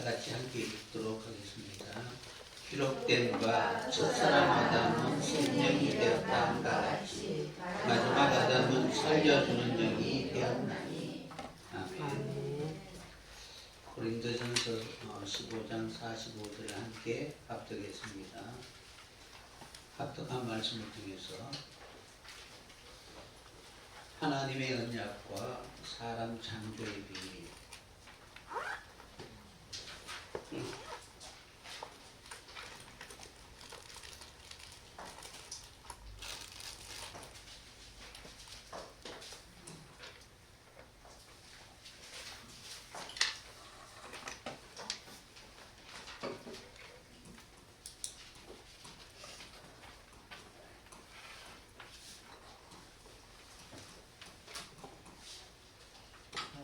같이 함께 읽도록 하겠습니다. 기록된 바 첫사람 아담은 생명이 되었다 함과 같이 마지막 아담은 살려주는 영이 되었나니. 아멘. 고린도전서 15장 45절을 함께 합독했습니다. 합독한 말씀을 통해서 하나님의 언약과 사람 창조의 비밀,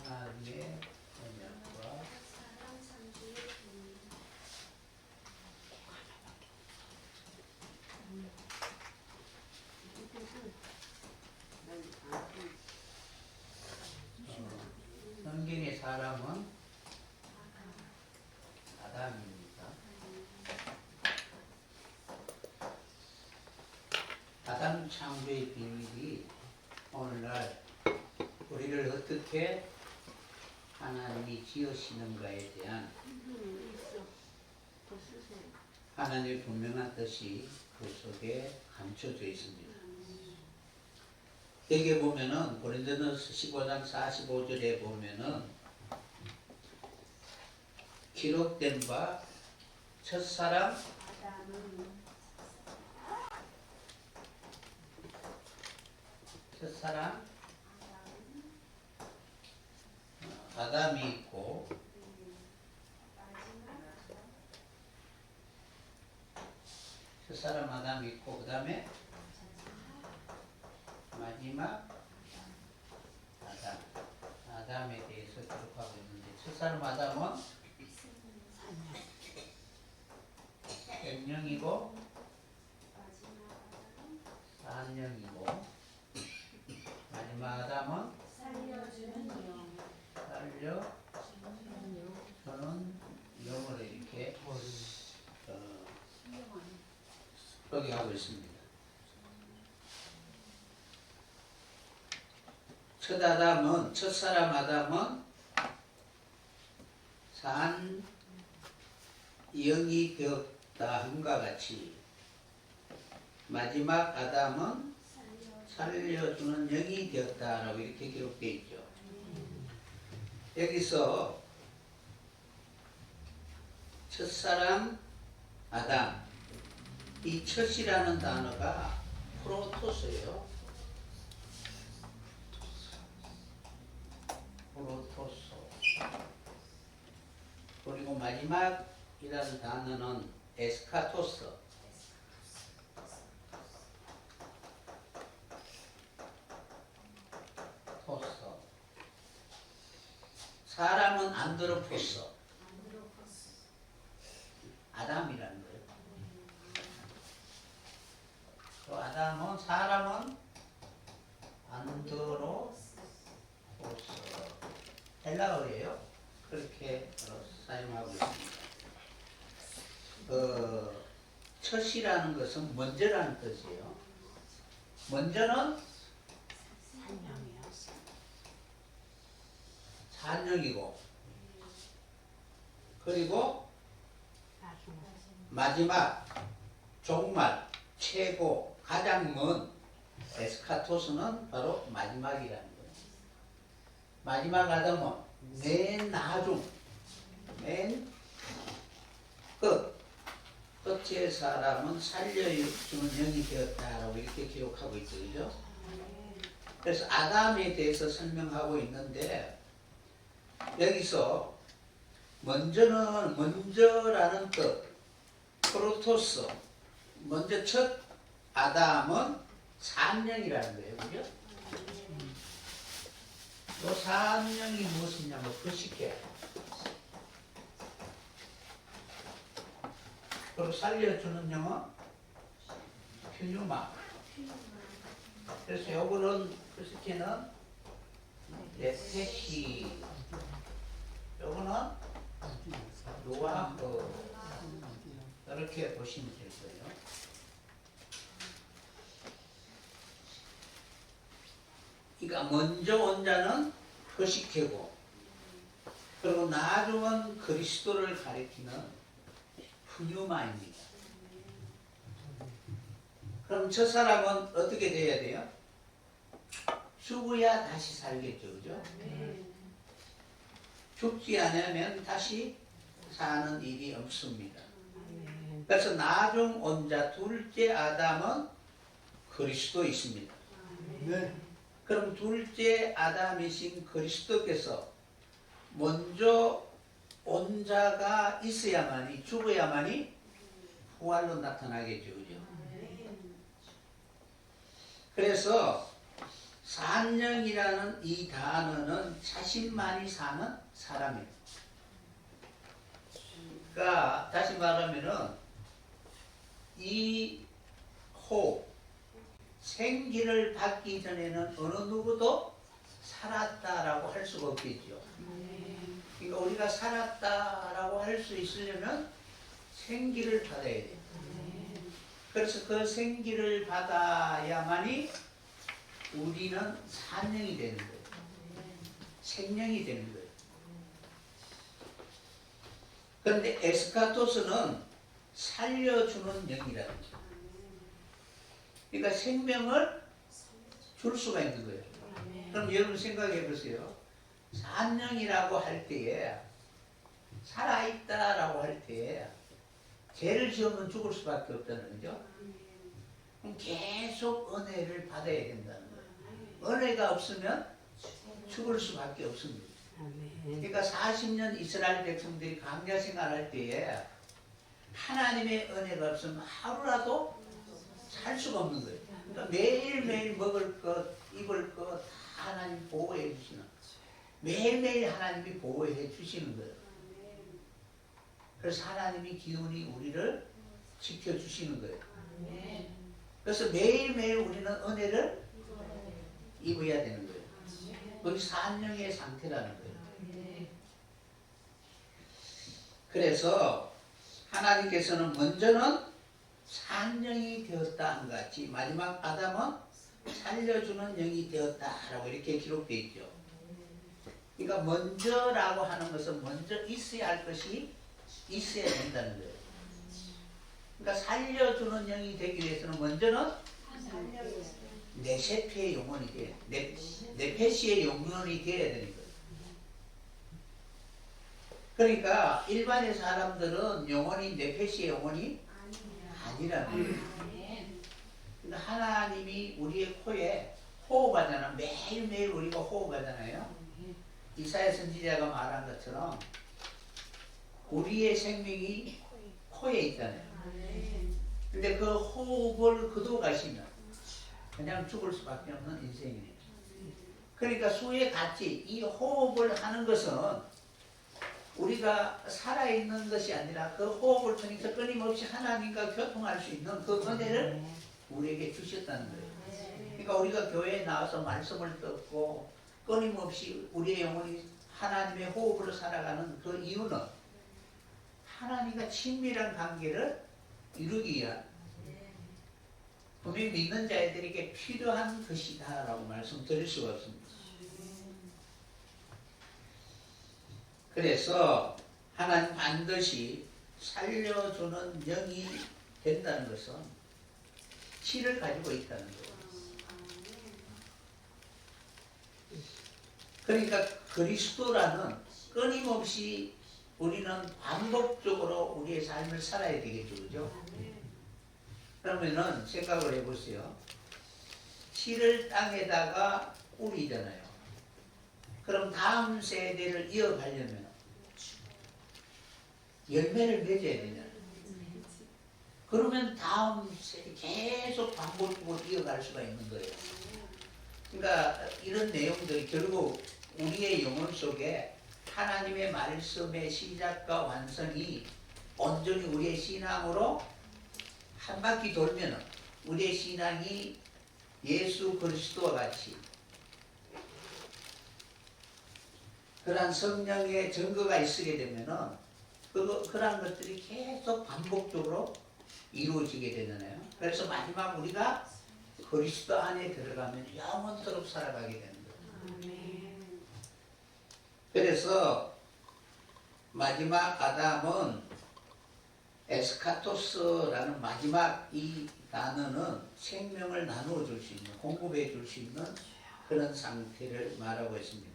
하나님의 언약과 성경의 사람은 아담입니다. 아담 창조의 비밀이 오늘날 우리를 어떻게 하나님이 지으시는가에 대한 하나님의 분명한 뜻이 그 속에 감춰져 있습니다. 여기 보면은 고린도전서 15장 45절에 보면은 기록된 바 첫사람 아담이 있고 첫사람 아담이 있고 그 다음에 마지막 아담에 대해서 기록하고 있는데 첫사람 아담은 생명이고 산령이고 마지막 아담은 살려주는 영으로 이렇게 소개하고 있습니다. 첫사람 아담은 산 영이 되었다 함과 같이 마지막 아담은 살려주는 영이 되었다라고 이렇게 기록되어 있죠. 여기서 첫사람 아담, 이 첫이라는 단어가 프로토스예요. 프로토스. 그리고 마지막이라는 단어는 에스카토스. 사람은 안드로포스. 아담이라는 거예요. 또 아담은 사람은 안드로포스. 헬라어예요. 그렇게 사용하고 있습니다. 첫이라는 것은 먼저라는 뜻이에요. 먼저는 산령이고 그리고 마지막 종말 최고 가장 먼 에스카토스는 바로 마지막이라는 거예요. 마지막 아담은 맨 나중 맨 끝의 사람은 살려주는 영이 되었다라고 이렇게 기록하고 있죠. 그죠? 그래서 아담에 대해서 설명하고 있는데 여기서 먼저라는 뜻, 프로토스, 먼저 첫 아담은 산령이라는 거예요. 그죠? 또 산령이 무엇이냐면 거시기. 그리고 살려주는 영은 퓨유마. 그래서 요거는 거시기는 레페시. 요거는 노아호 이렇게 보시면 될 거예요. 그러니까 먼저 온 자는 거식해고 그리고 나중은 그리스도를 가리키는 푸뉴마입니다. 그럼 저 사람은 어떻게 돼야 돼요? 죽어야 다시 살겠죠, 그죠? 죽지 않으면 다시 사는 일이 없습니다. 그래서 나중 온 자 둘째 아담은 그리스도 있습니다. 그럼 둘째 아담이신 그리스도께서 먼저 온 자가 있어야만이 죽어야만이 부활로 나타나겠죠, 그죠? 그래서 산령이라는 이 단어는 자신만이 사는 사람이에요. 그러니까 다시 말하면은 이 호 생기를 받기 전에는 어느 누구도 살았다라고 할 수가 없겠죠. 그러니까 우리가 살았다라고 할 수 있으려면 생기를 받아야 돼요. 그래서 그 생기를 받아야만이 우리는 산령이 되는 거예요. 생명이 되는 거예요. 그런데 에스카토스는 살려주는 영이라는 거예요. 그러니까 생명을 줄 수가 있는 거예요. 그럼 여러분 생각해 보세요. 산령이라고 할 때에 살아있다라고 할 때에 죄를 지으면 죽을 수밖에 없다는 거죠. 그럼 계속 은혜를 받아야 된다는 거예요. 은혜가 없으면 죽을 수밖에 없습니다. 그러니까 40년 이스라엘 백성들이 광야 생활할 때에 하나님의 은혜가 없으면 하루라도 살 수가 없는 거예요. 그러니까 매일매일 먹을 것, 입을 것 다 하나님 보호해 주시는, 매일매일 하나님이 보호해 주시는 거예요. 그래서 하나님이 기운이 우리를 지켜주시는 거예요. 그래서 매일매일 우리는 은혜를 입어야 되는 거예요. 그게 산령의 상태라는 거예요. 그래서 하나님께서는 먼저는 산령이 되었다 한 같이 마지막 아담은 살려주는 영이 되었다라고 이렇게 기록되어 있죠. 그러니까 먼저라고 하는 것은 먼저 있어야 할 것이 있어야 된다는 거예요. 그러니까 살려주는 영이 되기 위해서는 먼저는 네세피의 영혼이 돼요. 네페시의 영혼이 되어야 되는 거예요. 그러니까 일반의 사람들은 영혼이 네페시의 영혼이 아니라는 거예요. 그러니까 하나님이 우리의 코에 호흡하잖아. 매일매일 우리가 호흡하잖아요. 이사야 선지자가 말한 것처럼 우리의 생명이 코에 있잖아요. 근데 그 호흡을 거둬가시면 그냥 죽을 수밖에 없는 인생이에요. 그러니까 수에 같이 이 호흡을 하는 것은 우리가 살아있는 것이 아니라 그 호흡을 통해서 끊임없이 하나님과 교통할 수 있는 그 은혜를 우리에게 주셨다는 거예요. 그러니까 우리가 교회에 나와서 말씀을 듣고 끊임없이 우리의 영혼이 하나님의 호흡으로 살아가는 그 이유는 하나님과 친밀한 관계를 이루기 위한 분명히 믿는 자들에게 필요한 것이다 라고 말씀드릴 수가 없습니다. 그래서 하나님 반드시 살려주는 영이 된다는 것은 실을 가지고 있다는 거예요. 그러니까 그리스도라는 끊임없이 우리는 반복적으로 우리의 삶을 살아야 되겠죠, 그죠? 그러면은 생각을 해보세요. 실을 땅에다가 뿌리잖아요. 그럼 다음 세대를 이어가려면 열매를 맺어야 되잖아요. 그러면 다음 세대 계속 반복적으로 이어갈 수가 있는 거예요. 그러니까 이런 내용들이 결국 우리의 영혼 속에 하나님의 말씀의 시작과 완성이 온전히 우리의 신앙으로 한 바퀴 돌면 우리의 신앙이 예수 그리스도와 같이 그러한 성령의 증거가 있게 되면은 그런 것들이 계속 반복적으로 이루어지게 되잖아요. 그래서 마지막 우리가 그리스도 안에 들어가면 영원토록 살아가게 되는 거예요. 그래서 마지막 아담은 에스카토스라는 마지막 이 단어는 생명을 나누어 줄 수 있는, 공급해 줄 수 있는 그런 상태를 말하고 있습니다.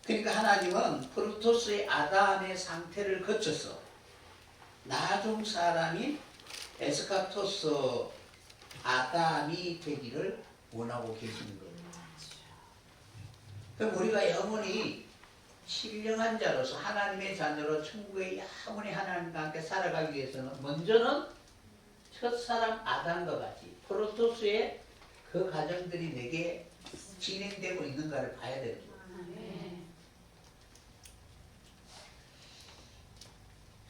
그러니까 하나님은 프루토스의 아담의 상태를 거쳐서 나중 사람이 에스카토스 아담이 되기를 원하고 계시는 거예요. 그럼 우리가 영원히 신령한 자로서 하나님의 자녀로 천국에 영원히 하나님과 함께 살아가기 위해서는 먼저는 첫사람 아담과 같이 프로토스의 그 과정들이 내게 진행되고 있는가를 봐야 됩니다.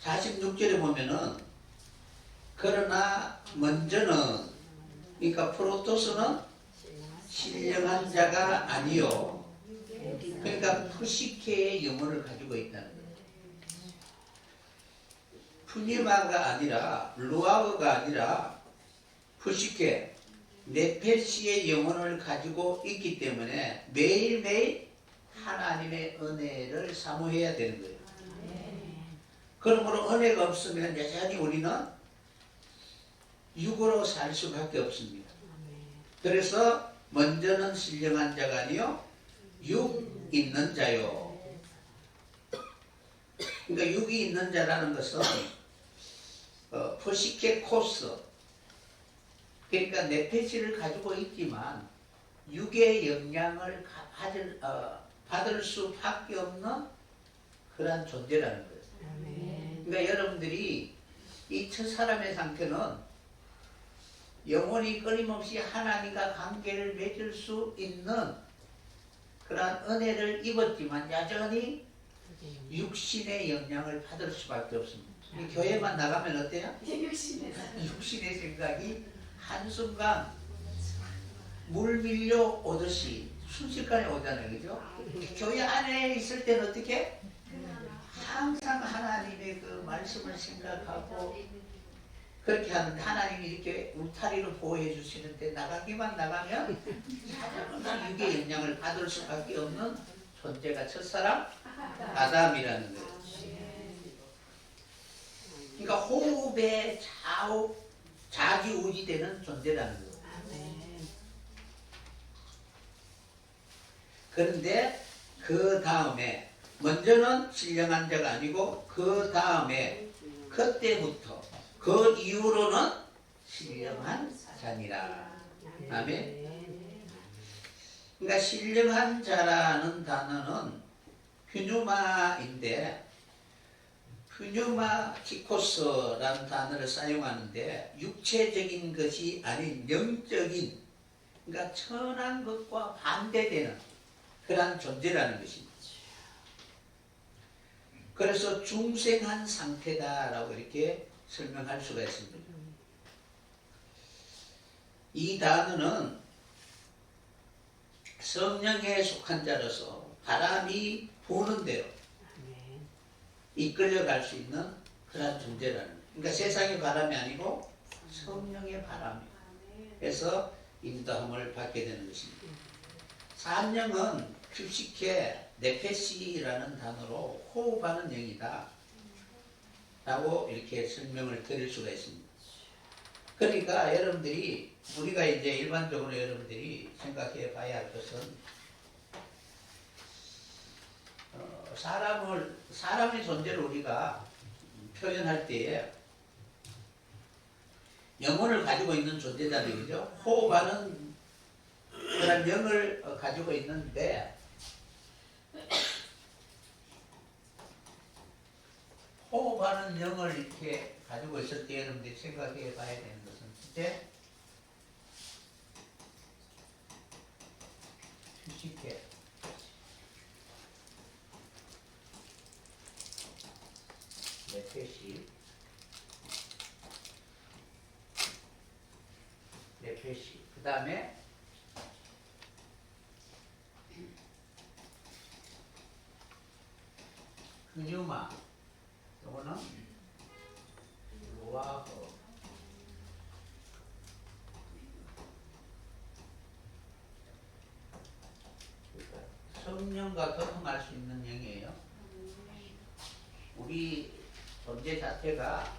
46절에 보면은 그러나 먼저는 그러니까 프로토스는 신령한 자가 아니요 그러니까 푸시케의 영혼을 가지고 있다는 거예요. 푸니마가 아니라 루아흐가 아니라 푸시케 네페시의 영혼을 가지고 있기 때문에 매일매일 하나님의 은혜를 사모해야 되는 거예요. 그러므로 은혜가 없으면 여전히 우리는 육으로 살 수밖에 없습니다. 그래서 먼저는 신령한 자가 아니요 육 있는 자요. 그러니까 육이 있는 자라는 것은 포시케코스 그러니까 네페시를 가지고 있지만 육의 영향을 받을 수밖에 없는 그런 존재라는 거예요. 그러니까 여러분들이 이 첫사람의 상태는 영원히 끊임없이 하나님과 관계를 맺을 수 있는 그러한 은혜를 입었지만 여전히 육신의 영향을 받을 수밖에 없습니다. 이 교회만 나가면 어때요? 육신의 생각이 한순간 물 밀려 오듯이 순식간에 오잖아요. 그죠? 교회 안에 있을 때는 어떻게? 항상 하나님의 그 말씀을 생각하고 그렇게 하는데 하나님이 이렇게 울타리로 보호해 주시는데 나가기만 나가면 항상 육의 영향을 받을 수밖에 없는 존재가 첫사람 아담이라는 거예요. 그러니까 호흡에 좌지우지되는 존재라는 거예요. 그런데 그 다음에 먼저는 신령한 자가 아니고 그 다음에 그때부터 그 이후로는 신령한 자니라. 아멘. 그러니까 신령한 자라는 단어는 퓨뉴마인데 퓨뉴마티코스라는 단어를 사용하는데 육체적인 것이 아닌 영적인 그러니까 천한 것과 반대되는 그러한 존재라는 것입니다. 그래서 중생한 상태다라고 이렇게 설명할 수가 있습니다. 이 단어는 성령에 속한 자로서 바람이 부는 대로 이끌려갈 수 있는 그런 존재라는 거예요. 그러니까 세상의 바람이 아니고 성령의 바람에서 인도함을 받게 되는 것입니다. 산령은 큐시케 네페시라는 단어로 호흡하는 영이다 라고 이렇게 설명을 드릴 수가 있습니다. 그러니까 여러분들이 우리가 이제 일반적으로 여러분들이 생각해 봐야 할 것은 사람의 존재를 우리가 표현할 때에 영혼을 가지고 있는 존재잖아요. 그죠? 호흡하는 그런 영을 가지고 있는데 호흡하는 영을 이렇게 가지고 있을 때 여러분들이 생각해 봐야 되는 것은 이제 휴식해 네페시 그 다음에 퓨뉴마 요거는 루아흐. 성령과 교통할 수 있는 영이에요. 우리 존재 자체가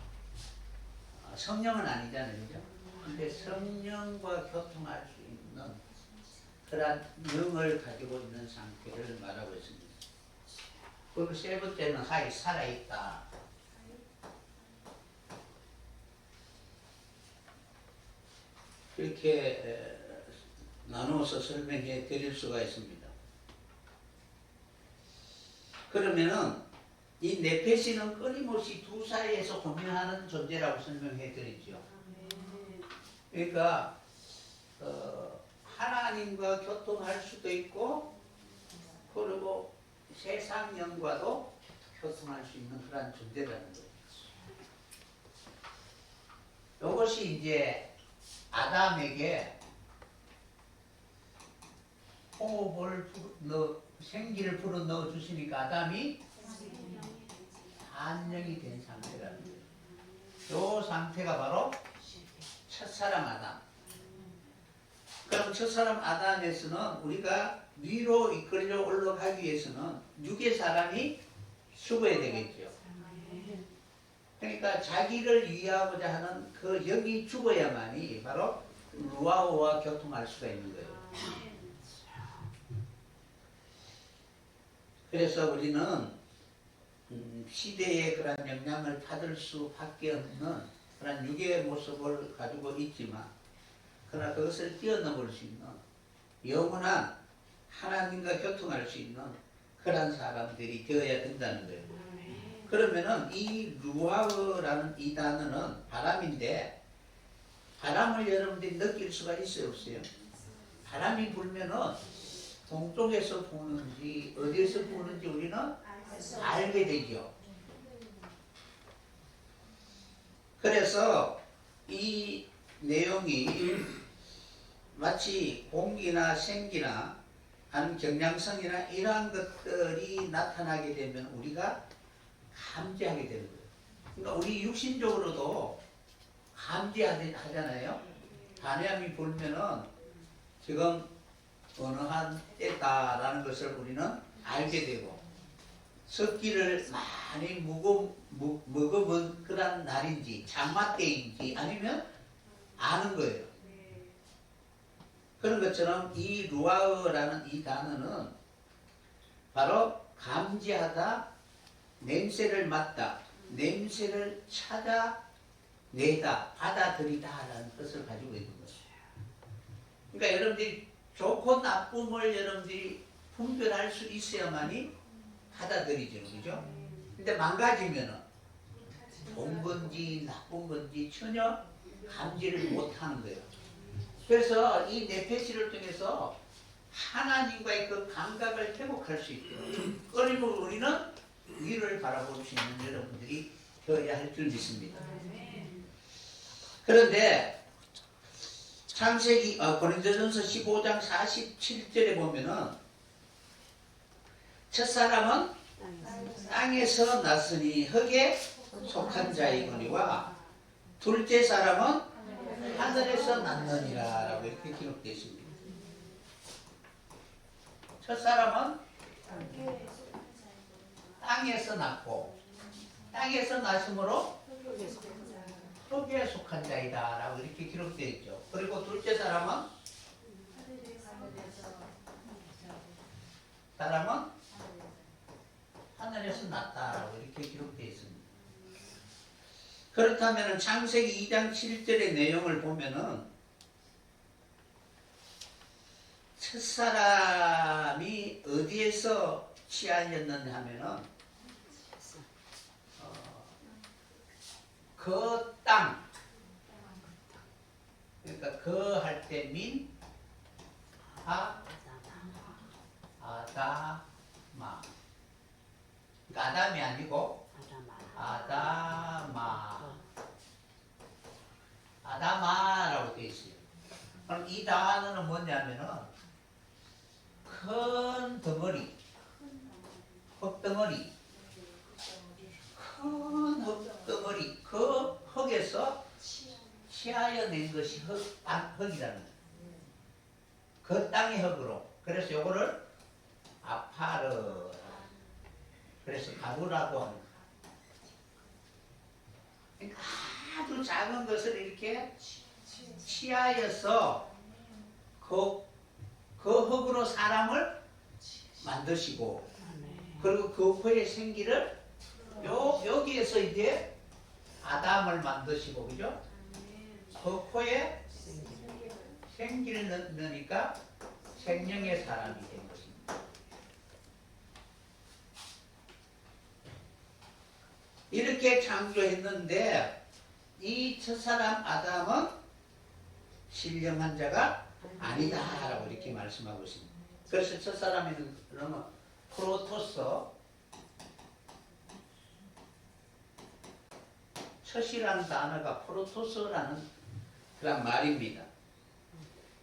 성령은 아니잖아요, 그죠? 근데 성령과 교통할 수 있는 그러한 영을 가지고 있는 상태를 말하고 있습니다. 그리고 세 번째는 하이 살아있다. 이렇게 나누어서 설명해 드릴 수가 있습니다. 그러면은 이 네페시는 끊임없이 두 사이에서 고민하는 존재라고 설명해 드리죠. 그러니까 하나님과 교통할 수도 있고 그리고 세상 영과도 교통할 수 있는 그런 존재라는 거예요. 이것이 이제 아담에게 호흡을 생기를 불어 넣어 주시니까 아담이 한영이 된 상태라는 거예요. 이 상태가 바로 첫사람 아담. 그럼 첫사람 아담에서는 우리가 위로 이끌려 올라가기 위해서는 육의 사람이 죽어야 되겠죠. 그러니까 자기를 위하고자 하는 그 영이 죽어야만이 바로 루아흐와 교통할 수가 있는 거예요. 그래서 우리는 시대의 그런 영향을 받을 수밖에 없는 그런 육의 모습을 가지고 있지만 그러나 그것을 뛰어넘을 수 있는 영원한 하나님과 교통할 수 있는 그런 사람들이 되어야 된다는 거예요. 그러면은 이 루아흐라는 이 단어는 바람인데 바람을 여러분들이 느낄 수가 있어요, 없어요? 바람이 불면은 동쪽에서 부는지 어디에서 부는지 우리는 알게 되죠. 그래서 이 내용이 마치 공기나 생기나 아니면 경량성이나 이러한 것들이 나타나게 되면 우리가 감지하게 되는 거예요. 그러니까 우리 육신적으로도 감지하잖아요. 바람이 불면은 지금 어느 한 때다라는 것을 우리는 알게 되고 습기를 많이 머금은 그런 날인지 장마 때인지 아니면 아는 거예요. 그런 것처럼 이 루아흐라는 이 단어는 바로 감지하다, 냄새를 맡다, 냄새를 찾아내다, 받아들이다라는 뜻을 가지고 있는 거예요. 그러니까 여러분들이 좋고 나쁨을 여러분들이 분별할 수 있어야만이 받아들이죠, 그죠? 근데 망가지면은 좋은 건지 나쁜 건지 전혀 감지를 못하는 거예요. 그래서 이 네페시를 통해서 하나님과의 그 감각을 회복할 수 있도록 끊임없이 우리는 위를 바라볼 수 있는 여러분들이 되어야 할 줄 믿습니다. 그런데 창세기 고린도전서 15장 47절에 보면은 첫사람은 땅에서 났으니 흙에 속한 자이거니와 둘째 사람은 하늘에서 났느니라 라고 이렇게 기록되어 있습니다. 첫사람은 땅에서 났고 땅에서 났으므로 흙에 속한 자이다 라고 이렇게 기록되어 있죠. 그리고 둘째 사람은 하늘에서 났다라고 이렇게 기록되어 있습니다. 그렇다면 창세기 2장 7절의 내용을 보면은 첫사람이 어디에서 취하였느냐 하면은 그 땅, 그러니까 그 할 때 민, 아다마. 그러니까 아담이 아니고 아다마라고 되어 있어요. 그럼 이 단어는 뭐냐면은 큰 덩어리, 흙덩어리, 큰 땅에서 취하여 낸 것이 흙이라는 거예요. 그 땅의 흙으로. 그래서 요거를 아파르. 그래서 가루라고 하는 거예요. 그러니까 아주 작은 것을 이렇게 취하여서 그 흙으로 사람을 만드시고, 그리고 그 코의 생기를 여기에서 이제 아담을 만드시고, 그죠? 그 코에 생기를 넣으니까 생명의 사람이 된 것입니다. 이렇게 창조했는데 이 첫사람 아담은 신령한 자가 아니다라고 이렇게 말씀하고 있습니다. 그래서 첫사람에는 그러면 프로토스, 첫이라는 단어가 프로토스라는 그런 말입니다.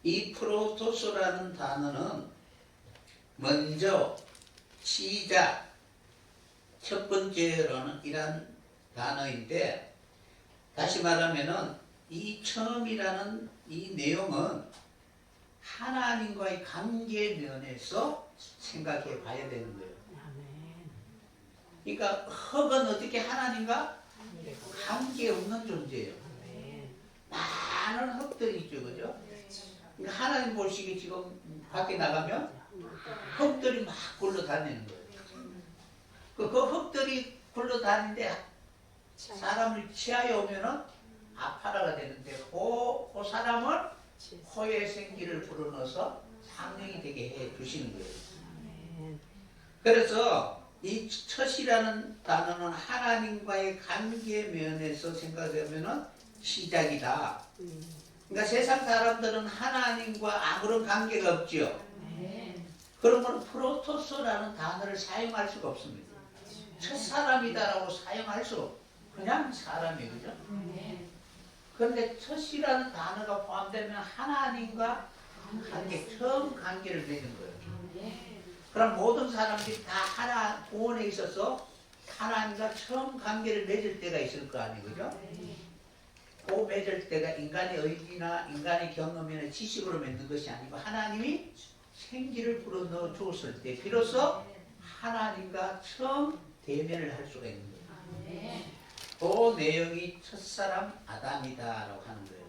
이 프로토스라는 단어는 먼저, 시작, 첫 번째로는 이란 단어인데, 다시 말하면은 이 처음이라는 이 내용은 하나님과의 관계 면에서 생각해 봐야 되는 거예요. 그러니까 흙은 어떻게 하나님과 관계 없는 존재예요. 많은 흙들이 있죠, 그죠? 그러니까 하나님 보시기에 지금 밖에 나가면 흙들이 막 굴러다니는 거예요. 그 흙들이 굴러다니는데 사람을 취하여 오면은 아파라가 되는데 그 사람을 코에 생기를 불어넣어서 상령이 되게 해 주시는 거예요. 그래서 이 첫이라는 단어는 하나님과의 관계 면에서 생각하면은 시작이다. 그러니까 세상 사람들은 하나님과 아무런 관계가 없죠. 그러면 프로토스라는 단어를 사용할 수가 없습니다. 첫 사람이다라고 사용할 수 없고 그냥 사람이에요, 그죠? 그런데 첫이라는 단어가 포함되면 하나님과 관계, 처음 관계를 맺는 거예요. 그럼 모든 사람들이 다 하나 구원에 있어서 하나님과 처음 관계를 맺을 때가 있을 거 아니에요, 그죠? 그 맺을 때가 인간의 의지나 인간의 경험이나 지식으로 맺는 것이 아니고 하나님이 생기를 불어넣어 주었을 때 비로소 하나님과 처음 대면을 할 수가 있는 거예요. 그 내용이 첫사람 아담이다라고 하는 거예요.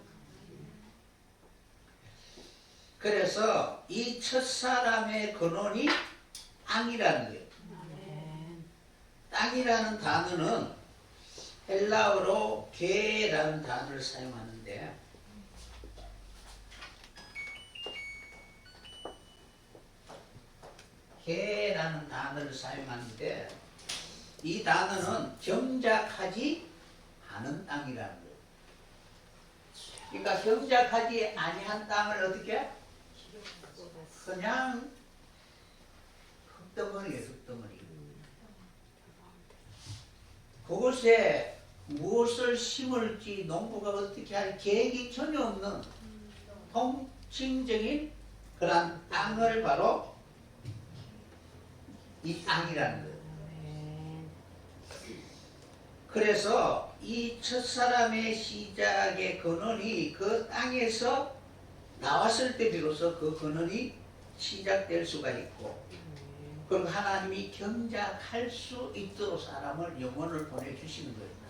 그래서 이 첫사람의 근원이 땅이라는 거예요. 땅이라는 단어는 헬라어로 게라는 단어를 사용하는데 게라는 단어를 사용하는데 이 단어는 경작하지 않은 땅이라는 거예요. 그러니까 경작하지 아니한 땅을 어떻게? 그냥 흙덩어리예요, 흙덩어리. 그곳에 무엇을 심을지 농부가 어떻게 할 계획이 전혀 없는 통칭적인 그런 땅을 바로 이 땅이라는 거예요. 그래서 이 첫사람의 시작의 근원이 그 땅에서 나왔을 때 비로소 그 근원이 시작될 수가 있고, 그리고 하나님이 경작할 수 있도록 사람을 영혼을 보내주시는 거예요.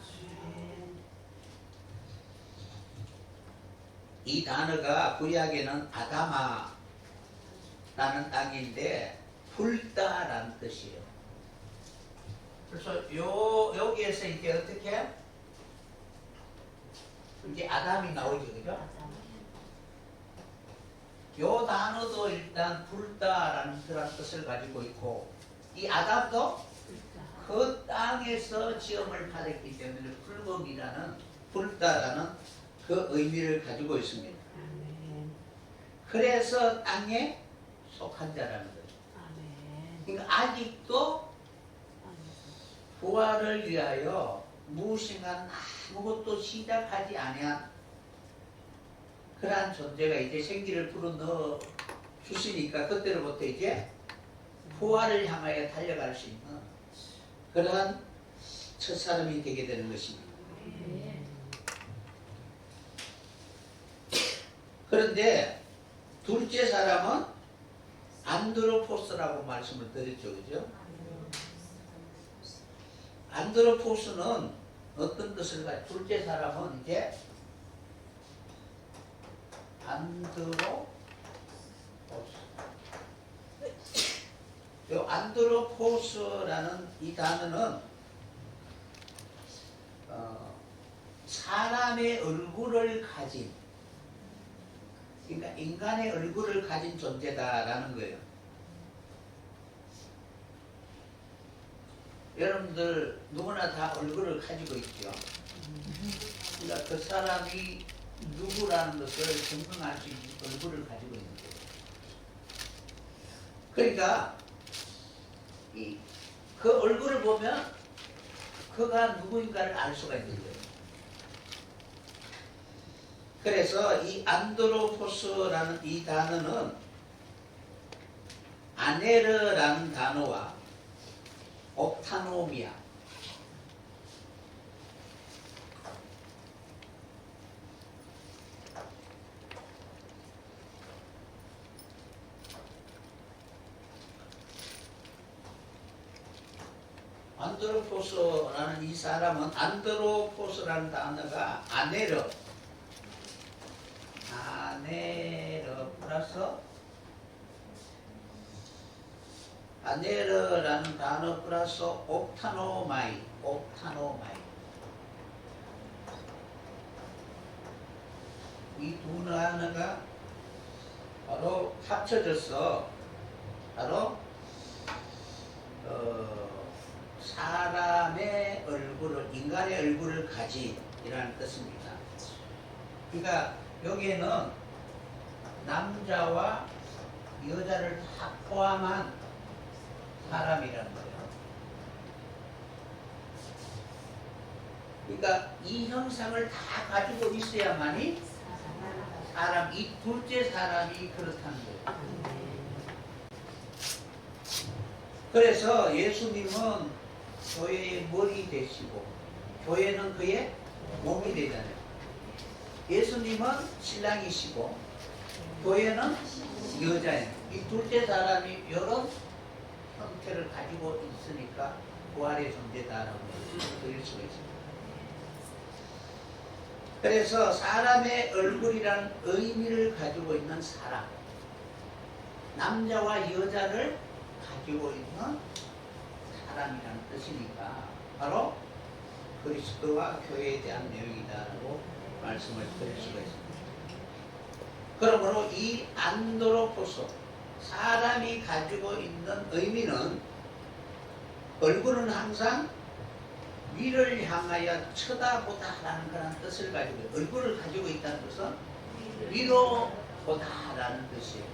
이 단어가 구약에는 아다마라는 땅인데 불다라는 뜻이에요. 그래서 여기에서 이제 어떻게 이제 아담이 나오죠, 그죠? 요 단어도 일단 불다라는 그런 뜻을 가지고 있고, 이 아담도 그 땅에서 지음을 받았기 때문에 불금이라는 불다라는 그 의미를 가지고 있습니다. 그래서 땅에 속한 자라는 거죠. 그러니까 아직도 부활을 위하여 무엇인가 아무것도 시작하지 아니한 그러한 존재가 이제 생기를 불어넣어 주시니까 그때로부터 이제 부활을 향하여 달려갈 수 있는 그러한 첫사람이 되게 되는 것입니다. 그런데 둘째 사람은 안드로포스라고 말씀을 드렸죠. 그죠? 안드로포스는 어떤 뜻을 가지고, 둘째 사람은 이제 안드로포스. 이 안드로포스라는 이 단어는 사람의 얼굴을 가진, 그러니까 인간의 얼굴을 가진 존재다라는 거예요. 여러분들 누구나 다 얼굴을 가지고 있죠. 그러니까 그 사람이 누구라는 것을 증명할 수 있는 얼굴을 가지고 있는 거예요. 그러니까 그 얼굴을 보면 그가 누구인가를 알 수가 있는 거예요. 그래서 이 안드로포스라는 이 단어는 아네르라는 단어와 옵타노미아, 안드로포스라는 이 사람은, 안드로포스라는 단어가 아네르 플러스 아네르라는 단어 플러스 옵타노마이. 이 두 단어가 바로 합쳐져서 바로 사람의 얼굴을, 인간의 얼굴을 가진이라는 뜻입니다. 그러니까 여기에는 남자와 여자를 다 포함한 사람이라는 거예요. 그러니까 이 형상을 다 가지고 있어야만이 사람, 이 둘째 사람이 그렇다는 거예요. 그래서 예수님은 교회의 머리 되시고 교회는 그의 몸이 되잖아요. 예수님은 신랑이시고 교회는 여자예요. 이 둘째 사람이 이런 형태를 가지고 있으니까 부활의 존재다라고 드릴 수가 있습니다. 그래서 사람의 얼굴이라는 의미를 가지고 있는 사람, 남자와 여자를 가지고 있는 사람이라는 뜻이니까 바로 그리스도와 교회에 대한 내용이다라고 말씀을 드릴 수가 있습니다. 그러므로 이 안드로포스, 사람이 가지고 있는 의미는, 얼굴은 항상 위를 향하여 쳐다보다라는 그런 뜻을 가지고 있어요. 얼굴을 가지고 있다는 것은 위로 보다라는 뜻이에요.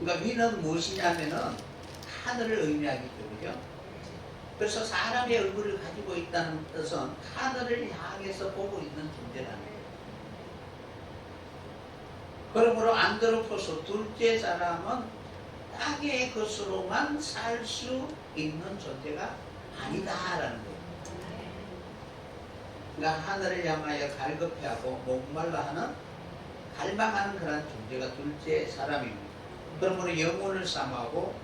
그러니까 위는 무엇이냐면은 하늘을 의미하겠죠. 그죠? 그래서 사람의 얼굴을 가지고 있다는 뜻은 하늘을 향해서 보고 있는 존재라는 거예요. 그러므로 안드로포스, 둘째 사람은 땅의 것으로만 살 수 있는 존재가 아니다라는 거예요. 그러니까 하늘을 향하여 갈급해하고 목말라 하는, 갈망하는 그런 존재가 둘째 사람입니다. 그러므로 영혼을 삼하고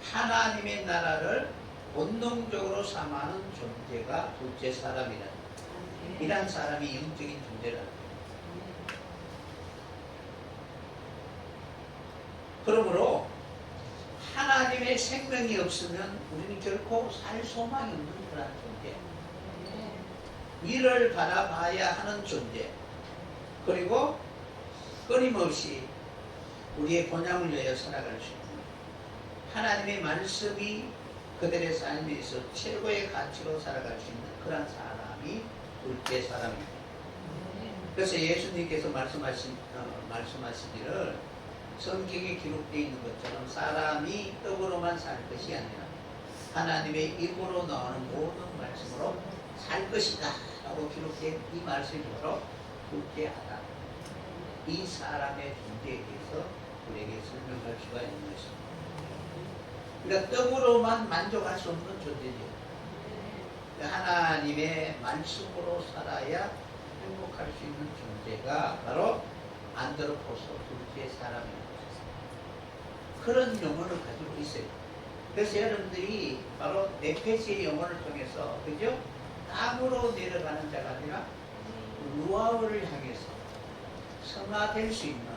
하나님의 나라를 본능적으로 삼하는 존재가 둘째 사람이라는 거예요. 이런 사람이 영적인 존재라는 거예요. 그러므로 하나님의 생명이 없으면 우리는 결코 살 소망이 없는 그런 존재, 위를 바라봐야 하는 존재, 그리고 끊임없이 우리의 본향을 위하여 살아갈 수 있는, 하나님의 말씀이 그들의 삶에 있어 최고의 가치로 살아갈 수 있는 그런 사람이 둘째 사람입니다. 그래서 예수님께서 말씀하시기를 성경에 기록되어 있는 것처럼 사람이 떡으로만 살 것이 아니라 하나님의 입으로 나오는 모든 말씀으로 살 것이다 라고 기록된 이 말씀이 바로 둘째 아담, 이 사람의 존재에 대해서 우리에게 설명할 수가 있는 것입니다. 그러니까 떡으로만 만족할 수 없는 존재죠. 하나님의 말씀으로 살아야 행복할 수 있는 존재가 바로 안드로포스, 둘째 사람이라고 하셨어요. 그런 영혼을 가지고 있어요. 그래서 여러분들이 바로 네페시의 영혼을 통해서, 그죠? 땅으로 내려가는 자가 아니라 루아우를 향해서 성화될 수 있는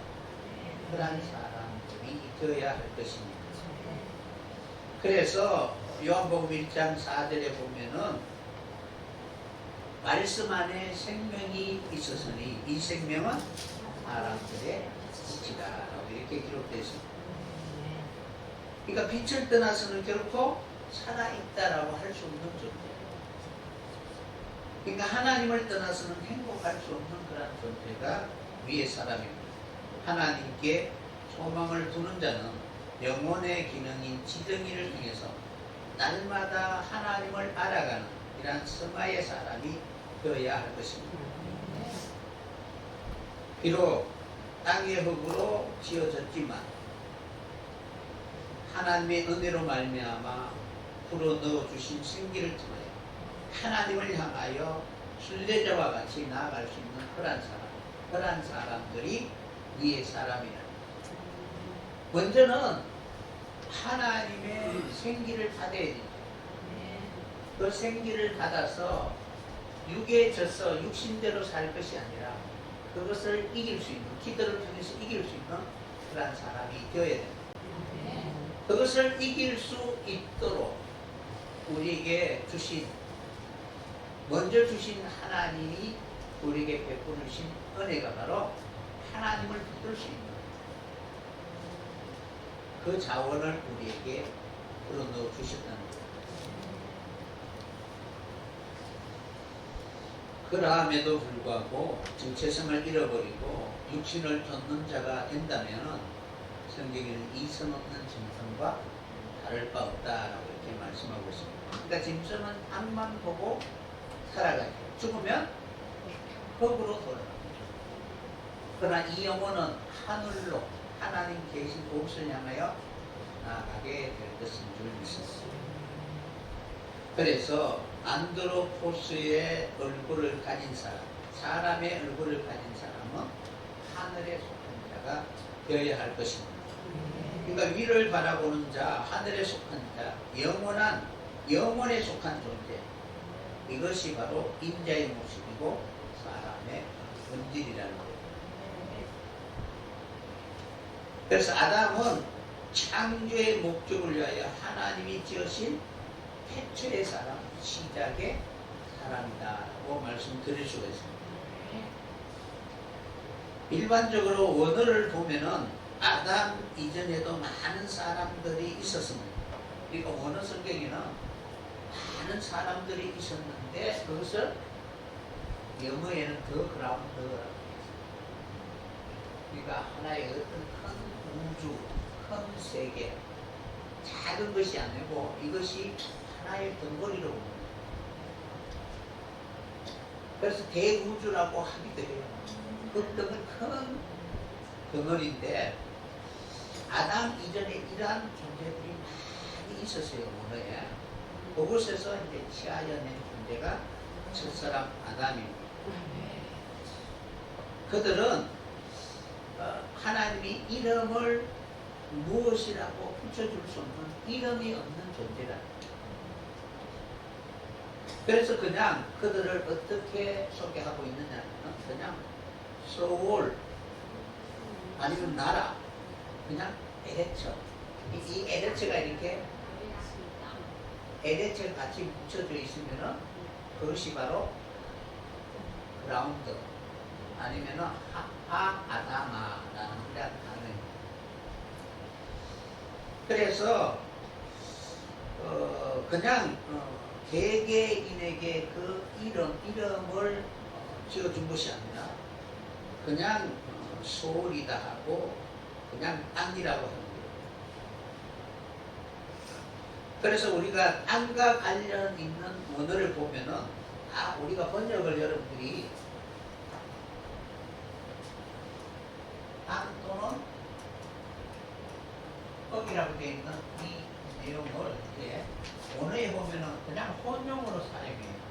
그런 사람들이 되어야 할 것입니다. 그래서 요한복음 1장 4절에 보면은 말씀 안에 생명이 있었으니 이 생명은 사람들의 빛이다 라고 이렇게 기록되어 있습니다. 그러니까 빛을 떠나서는 결코 살아있다라고 할 수 없는 존재. 그러니까 하나님을 떠나서는 행복할 수 없는 그런 존재가 위의 사람입니다. 하나님께 소망을 두는 자는 영혼의 기능인 지정의를 통해서 날마다 하나님을 알아가는 이러한 성화의 사람이 되어야 할 것입니다. 비록 땅의 흙으로 지어졌지만 하나님의 은혜로 말미암아 불어넣어 주신 생기를 통하여 하나님을 향하여 순례자와 같이 나아갈 수 있는 그러한 사람들이 위의 사람이라. 먼저는 하나님의 생기를 받아야 됩니다. 그 생기를 받아서 육에 져서 육신대로 살 것이 아니라 그것을 이길 수 있는, 기도를 통해서 이길 수 있는 그러한 사람이 되어야 됩니다. 그것을 이길 수 있도록 우리에게 먼저 주신 하나님이 우리에게 베푸신 은혜가 바로 하나님을 붙들 수 있는 그 자원을 우리에게 불어넣어 주셨다는 거예요. 그러함에도 불구하고 정체성을 잃어버리고 육신을 좇는 자가 된다면 성경에는 이성 없는 짐승과 다를 바 없다라고 이렇게 말씀하고 있습니다. 그러니까 짐승은 앞만 보고 살아가죠. 죽으면 흙으로 돌아갑니다. 그러나 이 영혼은 하늘로 하나님 계신 곳을 향하여 나아가게 될 것인 줄 믿습니다. 그래서 안드로포스의 얼굴을 가진 사람, 사람의 얼굴을 가진 사람은 하늘에 속한 자가 되어야 할 것입니다. 그러니까 위를 바라보는 자, 하늘에 속한 자, 영원에 속한 존재, 이것이 바로 인자의 모습이고 사람의 본질이라는 거예요. 그래서 아담은 창조의 목적을 위하여 하나님이 지으신 태초의 사람, 시작의 사람이다라고 말씀드릴 수가 있습니다. 일반적으로 원어를 보면은 아담 이전에도 많은 사람들이 있었습니다. 그러니까 원어 성경에는 많은 사람들이 있었는데 그것을 영어에는 더 그라운드라고 그러니까 하나의 어떤 큰 우주, 큰 세계, 작은 것이 아니고 이것이 하나의 덩어리로 봅니다. 그래서 대우주라고 하기도 해요. 그 큰 덩어리인데 아담 이전에 이러한 존재들이 많이 있었어요. 문어에. 그곳에서 이제 치하여낸 존재가 첫사람 아담입니다. 그들은 하나님이 이름을 무엇이라고 붙여줄 수 없는 이름이 없는 존재라. 그래서 그냥 그들을 어떻게 소개하고 있느냐면 그냥 소울 아니면 나라, 그냥 에레처. 이 에레처가 이렇게 에레처가 같이 붙여져 있으면은 그것이 바로 그라운드 아니면은 아다마라는 이런 단어입니다. 그래서 그냥 개개인에게 그 이름을 지어준 것이 아니라 그냥 소울이다 하고 그냥 땅이라고 하는 거예요. 그래서 우리가 땅과 관련 있는 언어를 보면은 우리가 번역을 여러분들이 땅 또는 흙이라고 되어 있는 이 내용을 이제 언어에 보면은 그냥 혼용으로 사용해요.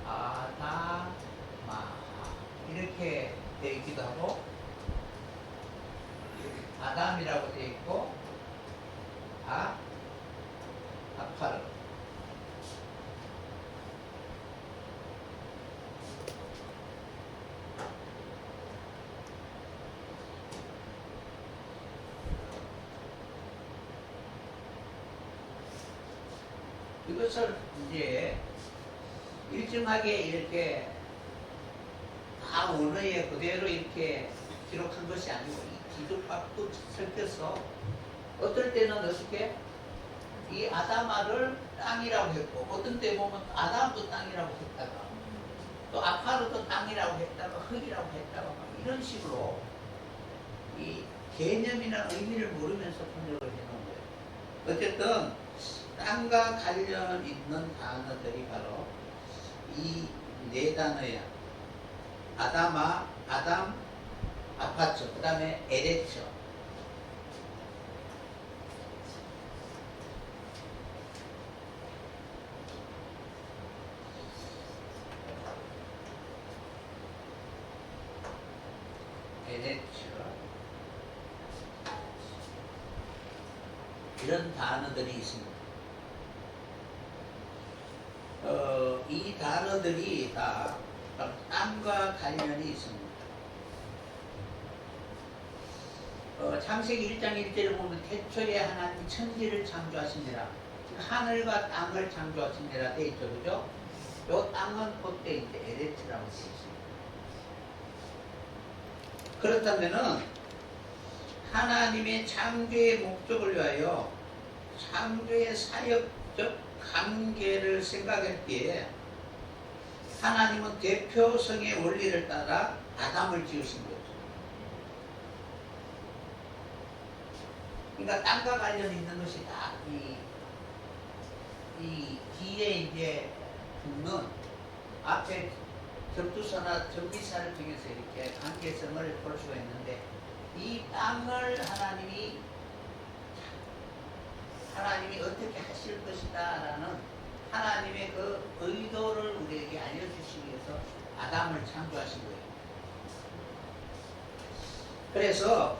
아담 이것을 이제 일정하게 이렇게 다 원어에 그대로 이렇게 기록한 것이 아니고 이 기록박도 섞여서 어떨 때는 어떻게 이 아다마를 땅이라고 했고 어떤 때 보면 아담도 땅이라고 했다가 또 아파르도 땅이라고 했다가 흙이라고 했다가 막 이런 식으로 이 개념이나 의미를 모르면서 번역을 해놓은 거예요. 어쨌든 땅과 관련 있는 단어들이 바로 이 네 단어야. 아다마, 아담, 아파처, 그 다음에 에레처. 에레처. 이런 단어들이 있습니다. 이 단어들이 다 땅과 관련이 있습니다. 창세기 1장 1절을 보면 태초에 하나님 천지를 창조하시니라. 하늘과 땅을 창조하시니라 돼 있죠, 그죠? 요 땅은 그때 이제 에레트라고 되어 있습니다. 그렇다면은 하나님의 창조의 목적을 위하여 창조의 사역적 관계를 생각할 때에 하나님은 대표성의 원리를 따라 아담을 지으신 거죠. 그러니까 땅과 관련 있는 것이 다 이 뒤에 이제 붙는 앞에 접두사나 전미사를 통해서 이렇게 관계성을 볼 수가 있는데 이 땅을 하나님이 어떻게 하실 것이다 라는 하나님의 그 의도를 우리에게 알려주시기 위해서 아담을 창조하신 거예요. 그래서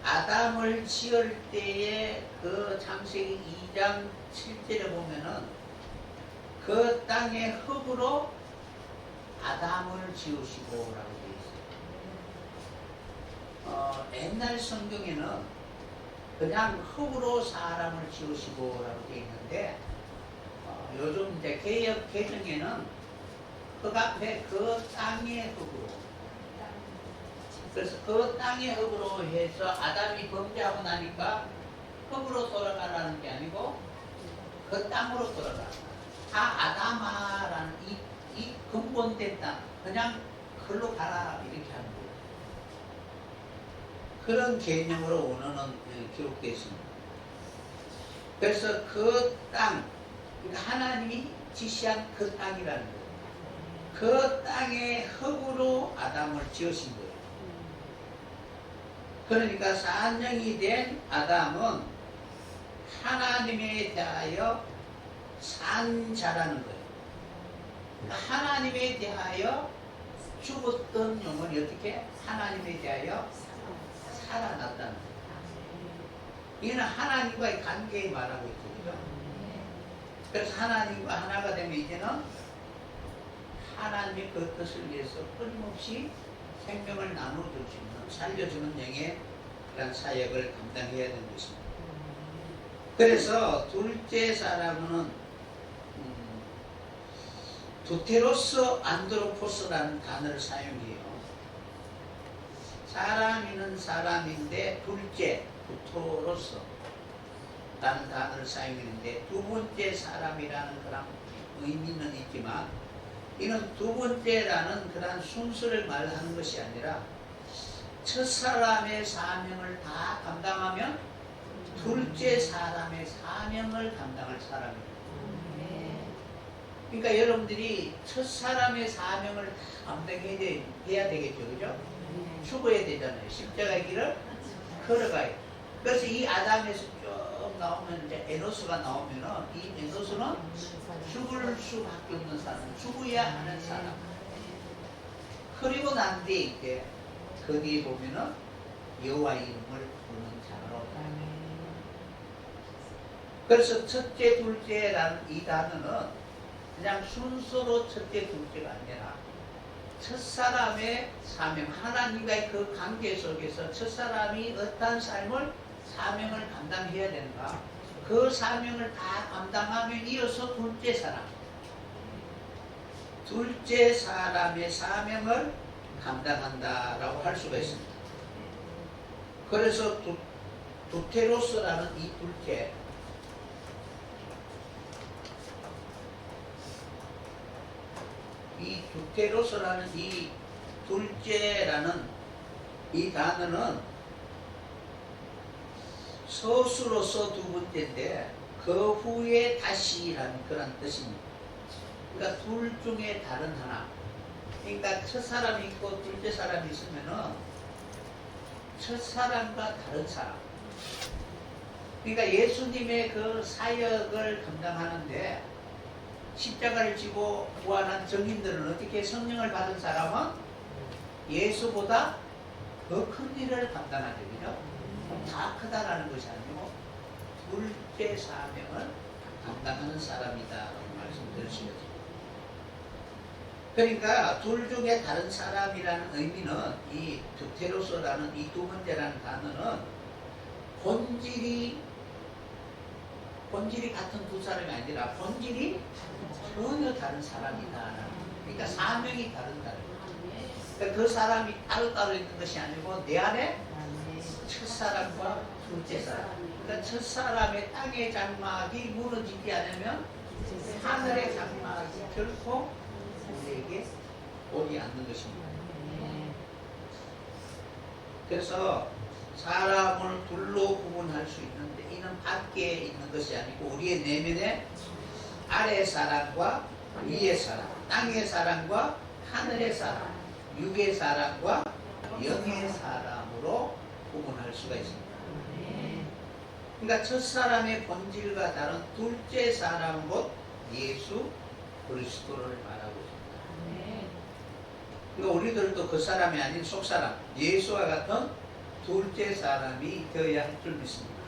아담을 지을 때의 그 창세기 2장 7절에 보면은 그 땅의 흙으로 아담을 지으시고 라고 되어 있어요. 옛날 성경에는 그냥 흙으로 사람을 지으시고 라고 되어 있는데 요즘 이제 개역 개정에는 흙 앞에 그 땅의 흙으로, 그래서 그 땅의 흙으로 해서 아담이 범죄하고 나니까 흙으로 돌아가라는 게 아니고 그 땅으로 돌아가. 다 아담아라는 이 근본된 땅, 그냥 글로 가라 이렇게 하는 거예요. 그런 개념으로 원어는 기록되어 있습니다. 그래서 그 땅, 그러니까 하나님이 지시한 그 땅이라는 거예요. 그 땅의 흙으로 아담을 지으신 거예요. 그러니까 산영이 된 아담은 하나님에 대하여 산 자라는 거예요. 그러니까 하나님에 대하여 죽었던 영혼이 어떻게 하나님에 대하여 살아났다는 거예요. 이는 하나님과의 관계에 말하고 있죠. 그죠? 그래서 하나님과 하나가 되면 이제는 하나님의 그 뜻을 위해서 끊임없이 생명을 나눠주시는, 살려주는 영의 그런 사역을 감당해야 되는 것입니다. 그래서 둘째 사람은 두테로스 안드로포스라는 단어를 사용해요. 사람이는 사람인데 둘째, 두토로스 라는 단어를 사용했는데 두 번째 사람이라는 그런 의미는 있지만 이는 두 번째라는 그런 순서를 말하는 것이 아니라 첫 사람의 사명을 다 감당하면 둘째 사람의 사명을 감당할 사람입니다. 그러니까 여러분들이 첫 사람의 사명을 다 감당해야 되겠죠, 그죠? 죽어야 되잖아요. 십자가의 길을 걸어가요. 그래서 이 아담에서 쭉 나오면 이제 에노스가 나오면은 이 에노스는 죽을 수밖에 없는 사람, 죽어야 하는 사람. 그리고 난 뒤에 이제 그 뒤에 보면은 여호와 이름을 부르는 자로. 그래서 첫째, 둘째라는 이 단어는 그냥 순서로 첫째, 둘째가 아니라 첫사람의 사명, 하나님과의 그 관계 속에서 첫사람이 어떠한 삶을, 사명을 감당해야 되는가, 그 사명을 다 감당하면 이어서 둘째 사람. 둘째 사람의 사명을 감당한다라고 할 수가 있습니다. 그래서 두테로스라는 이 둘째, 이 두테로스라는 이 둘째라는 이 단어는 서수로서 두 번째인데 그 후에 다시라는 그런 뜻입니다. 그러니까 둘 중에 다른 하나. 그러니까 첫 사람이 있고 둘째 사람이 있으면은 첫 사람과 다른 사람. 그러니까 예수님의 그 사역을 감당하는데 십자가를 지고 부활한 증인들은 어떻게 성령을 받은 사람은 예수보다 더 큰 일을 감당하죠. 그죠? 다 크다라는 것이 아니고 둘째 사명을 감당하는 사람이다라고 말씀드릴 수 있습니다. 그러니까 둘 중에 다른 사람이라는 의미는 이 두테로스라는 이 두 번째라는 단어는 본질이 같은 두 사람이 아니라 본질이 전혀 다른 사람이다. 그러니까 사명이 다르다. 그러니까 그 사람이 따로따로 있는 것이 아니고 내 안에 첫 사람과 둘째 사람. 그러니까 첫 사람의 땅의 장막이 무너지지 않으면 하늘의 장막이 결코 우리에게 오지 않는 것입니다. 그래서 사람을 둘로 구분할 수 있는데 이는 밖에 있는 것이 아니고 우리의 내면에 아래 사람과 위의 사람, 땅의 사람과 하늘의 사람, 육의 사람과 영의 사람으로 구분할 수가 있습니다. 그러니까 첫 사람의 본질과 다른 둘째 사람은 곧 예수 그리스도를 말하고 있습니다. 그러니까 우리들도 그 사람이 아닌 속사람, 예수와 같은 둘째 사람이 되어야 할 줄 믿습니다.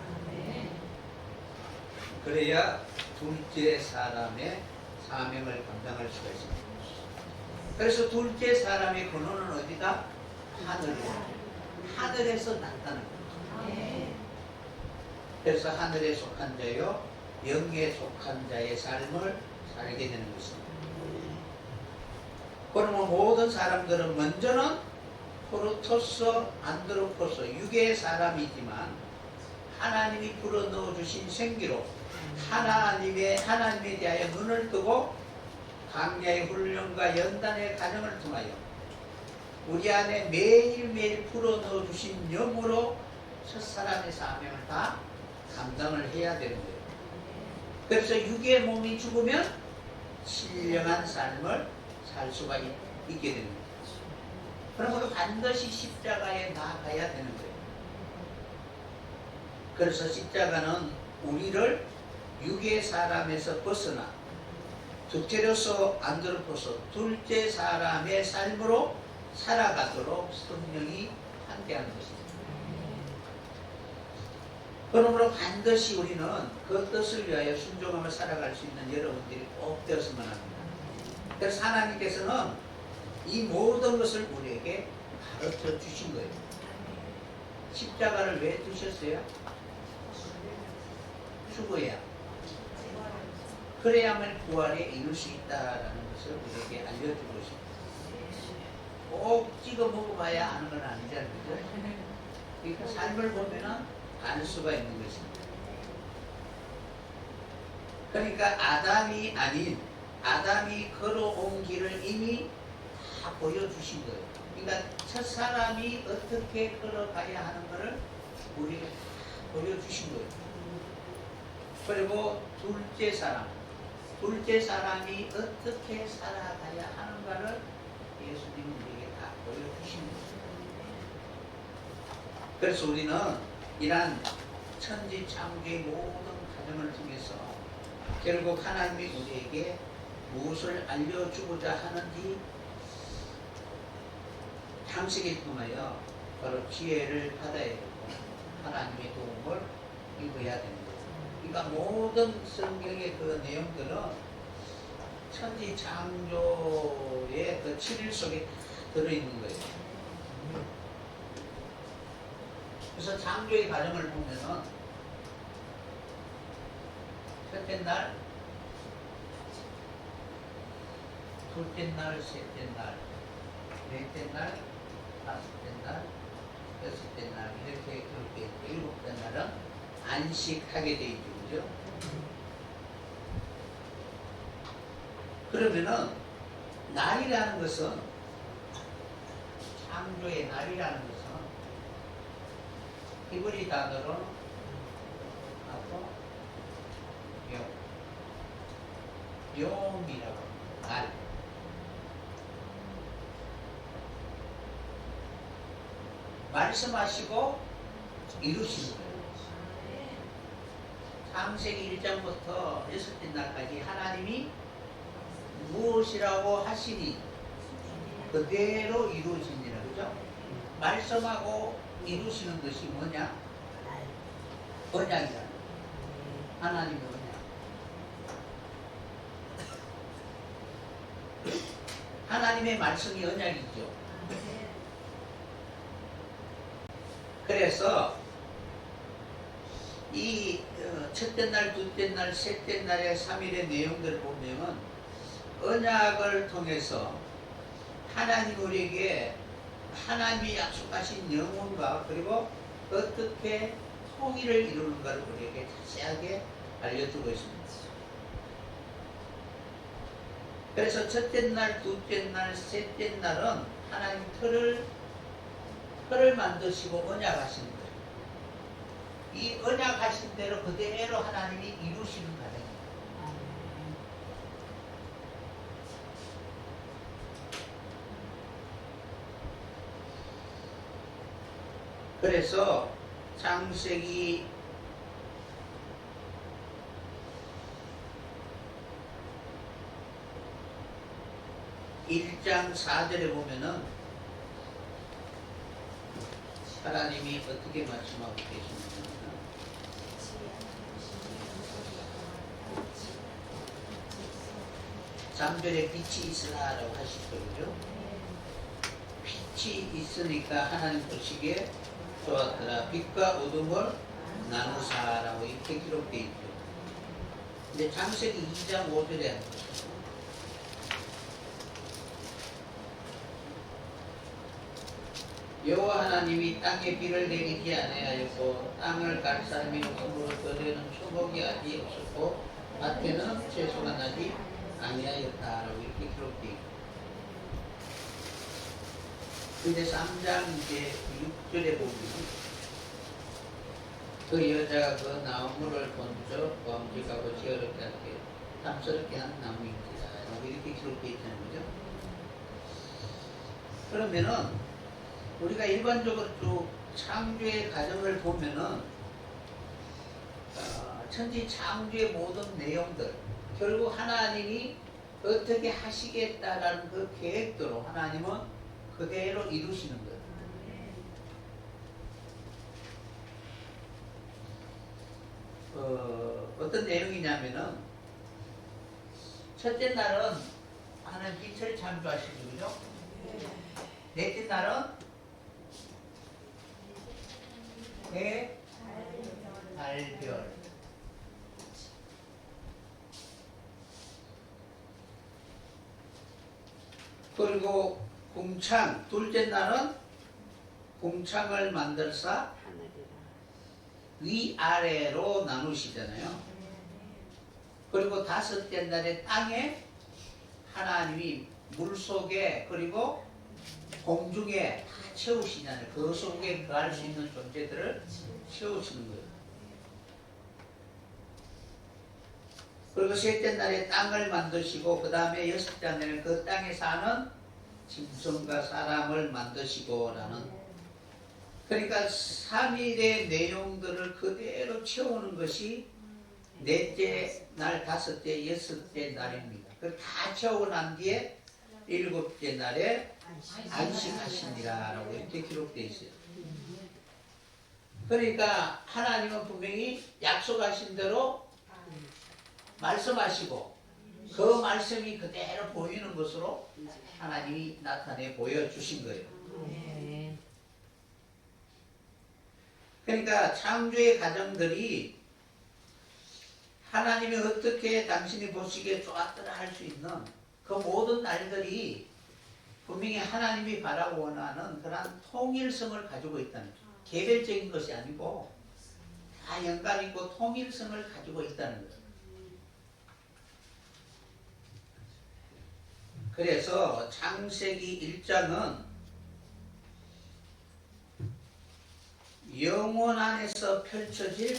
그래야 둘째 사람의 사명을 감당할 수가 있습니다. 그래서 둘째 사람의 근원은 어디다? 하늘에서 났다는 거죠. 그래서 하늘에 속한 자요 영에 속한 자의 삶을 살게 되는 것입니다. 그러면 모든 사람들은 먼저는 프로토스, 안드로포스, 육의 사람이지만 하나님이 불어넣어 주신 생기로 하나님에 대하여 눈을 뜨고 강야의 훈련과 연단의 과정을 통하여 우리 안에 매일매일 불어넣어 주신 영으로 첫사람의 사명을 다 감당을 해야 되는 거예요. 그래서 육의 몸이 죽으면 신령한 삶을 살 수가 있게 됩니다. 그러므로 반드시 십자가에 나아가야 되는 거예요. 그래서 십자가는 우리를 육의 사람에서 벗어나 두테로스 안드로포스 둘째 사람의 삶으로 살아가도록 성령이 함께하는 것입니다. 그러므로 반드시 우리는 그 뜻을 위하여 순종하며 살아갈 수 있는 여러분들이 꼭 되었으면 합니다. 그래서 하나님께서는 이 모든 것을 우리에게 가르쳐 주신 거예요. 십자가를 왜 두셨어요? 죽어야. 그래야만 부활에 이룰 수 있다라는 것을 우리에게 알려주고 있습니다. 꼭 찍어 먹어봐야 아는 건 아니잖아요. 그죠? 그러니까 삶을 보면은 알 수가 있는 것입니다. 그러니까 아담이 걸어온 길을 이미 다 보여주신 거예요. 그러니까 첫 사람이 어떻게 걸어가야 하는 것을 우리에게 다 보여주신 거예요. 그리고 둘째 사람이 어떻게 살아가야 하는가를 예수님이 우리에게 다 보여주신 거예요. 그래서 우리는 이러한 천지 창조의 모든 과정을 통해서 결국 하나님이 우리에게 무엇을 알려주고자 하는지 탐색을 통하여 바로 지혜를 받아야 되고 하나님의 도움을 입어야 됩니다. 그러니까 모든 성경의 그 내용들은 천지 창조의 그 7일 속에 다 들어있는 거예요. 그래서 창조의 과정을 보면은 첫째 날, 둘째 날, 셋째 날, 넷째 날, 다섯째 날, 여섯째 날 이렇게 그렇게 일곱째 날은 안식하게 돼 있죠, 그죠? 그러면은 날이라는 것은 창조의 날이라는 것은 히브리 단어로 하고 용이라고 합니다. 날. 말씀하시고 이루시는 거예요. 창세기 1장부터 6째 날까지 하나님이 무엇이라고 하시니 그대로 이루어집니다. 그죠? 말씀하고 이루시는 것이 뭐냐? 언약이다. 하나님의 언약. 하나님의 말씀이 언약이죠. 그래서 이 첫째 날, 둘째 날, 셋째 날의 3일의 내용들을 보면 언약을 통해서 하나님 우리에게 하나님이 약속하신 영혼과 그리고 어떻게 통일을 이루는가를 우리에게 자세하게 알려주고 있습니다. 그래서 첫째 날, 둘째 날, 셋째 날은 하나님 틀을 만드시고 언약하신 거예요. 이 언약하신 대로 그대로 하나님이 이루시는 과정입니다. 그래서 창세기 1장 4절에 보면은 하나님이 어떻게 말씀하고 계시냐면 3절에 빛이 있으라라고 하시더군요. 빛이 있으니까 하나님 보시기에 좋았더라. 빛과 어둠을 나누사라고 이렇게 기록되어 있죠. 근데 창세기 2장 5절에 여호와 하나님이 땅에 비를 내리지 아니하였고 땅을 갈 사람이 없으므로 그들은 초목이 아직 없었고 밭에는 채소가 나지 아니하였다라고 이렇게 기록되어 있고, 근데 3장 이제 6절에 보면 그 여자가 그 나무를 던져 범죄하고 지어롭게 하게 탐스럽게 한 나무입니다 라고 이렇게 기록되어 있다는 거죠. 그러면은 우리가 일반적으로 쭉 창조의 과정을 보면은 천지 창조의 모든 내용들 결국 하나님이 어떻게 하시겠다라는 그 계획대로 하나님은 그대로 이루시는 거예요. 어떤 내용이냐면은 첫째 날은 하나님 빛을 창조하시죠, 그죠? 넷째 날은 해, 달, 별. 그리고 궁창, 둘째 날은 궁창을 만들사 위아래로 나누시잖아요. 그리고 다섯째 날에 땅에 하나님이 물속에 그리고 공중에 다 채우시잖아요. 그 속에 거할 수 있는 존재들을 채우시는 거예요. 그리고 셋째 날에 땅을 만드시고 그 다음에 여섯째 날에 그 땅에 사는 짐승과 사람을 만드시고 라는, 그러니까 3일의 내용들을 그대로 채우는 것이 넷째 날, 다섯째, 여섯째 날입니다. 그걸 다 채우고 난 뒤에 일곱째 날에 안식하시니라 라고 이렇게 기록되어 있어요. 그러니까 하나님은 분명히 약속하신 대로 말씀하시고 그 말씀이 그대로 보이는 것으로 하나님이 나타내 보여주신 거예요. 그러니까 창조의 과정들이 하나님이 어떻게 당신이 보시기에 좋았더라 할 수 있는 그 모든 날들이 분명히 하나님이 바라고 원하는 그런 통일성을 가지고 있다는 거죠. 개별적인 것이 아니고 다 연관 있고 통일성을 가지고 있다는 거죠. 그래서 창세기 1장은 영원 안에서 펼쳐질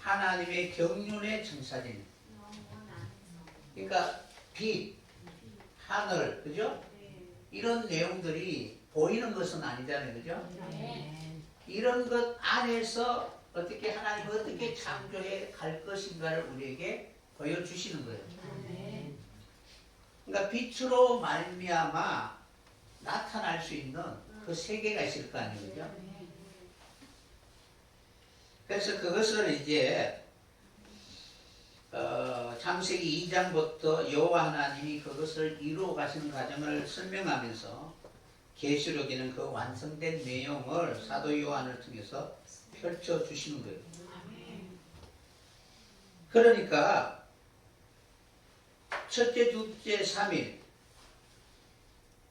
하나님의 경륜의 정사진. 그러니까 빛, 하늘, 그죠? 이런 내용들이 보이는 것은 아니잖아요, 그죠? 이런 것 안에서 어떻게 하나님이 어떻게 창조해 갈 것인가를 우리에게 보여주시는 거예요. 그러니까 빛으로 말미암아 나타날 수 있는 그 세계가 있을 거 아니에요, 그죠? 그래서 그것을 이제 창세기 2장부터 여호와 하나님이 그것을 이루어 가시는 과정을 설명하면서 계시록에는 그 완성된 내용을 사도 요한을 통해서 펼쳐 주시는 거예요. 그러니까 첫째, 둘째, 3일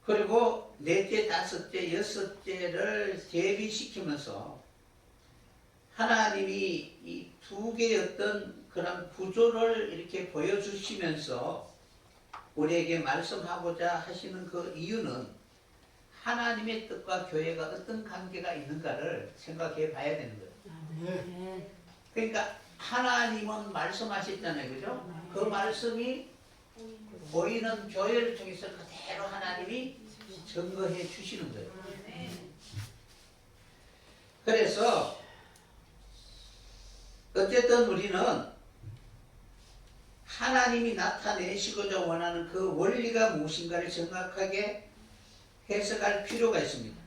그리고 넷째, 다섯째, 여섯째를 대비시키면서 하나님이 이 두 개의 어떤 그런 구조를 이렇게 보여주시면서 우리에게 말씀하고자 하시는 그 이유는 하나님의 뜻과 교회가 어떤 관계가 있는가를 생각해 봐야 되는 거예요. 그러니까 하나님은 말씀하셨잖아요, 그죠? 그 말씀이 보이는 교회를 통해서 그대로 하나님이 증거해 주시는 거예요. 그래서 어쨌든 우리는 하나님이 나타내시고자 원하는 그 원리가 무엇인가를 정확하게 해석할 필요가 있습니다.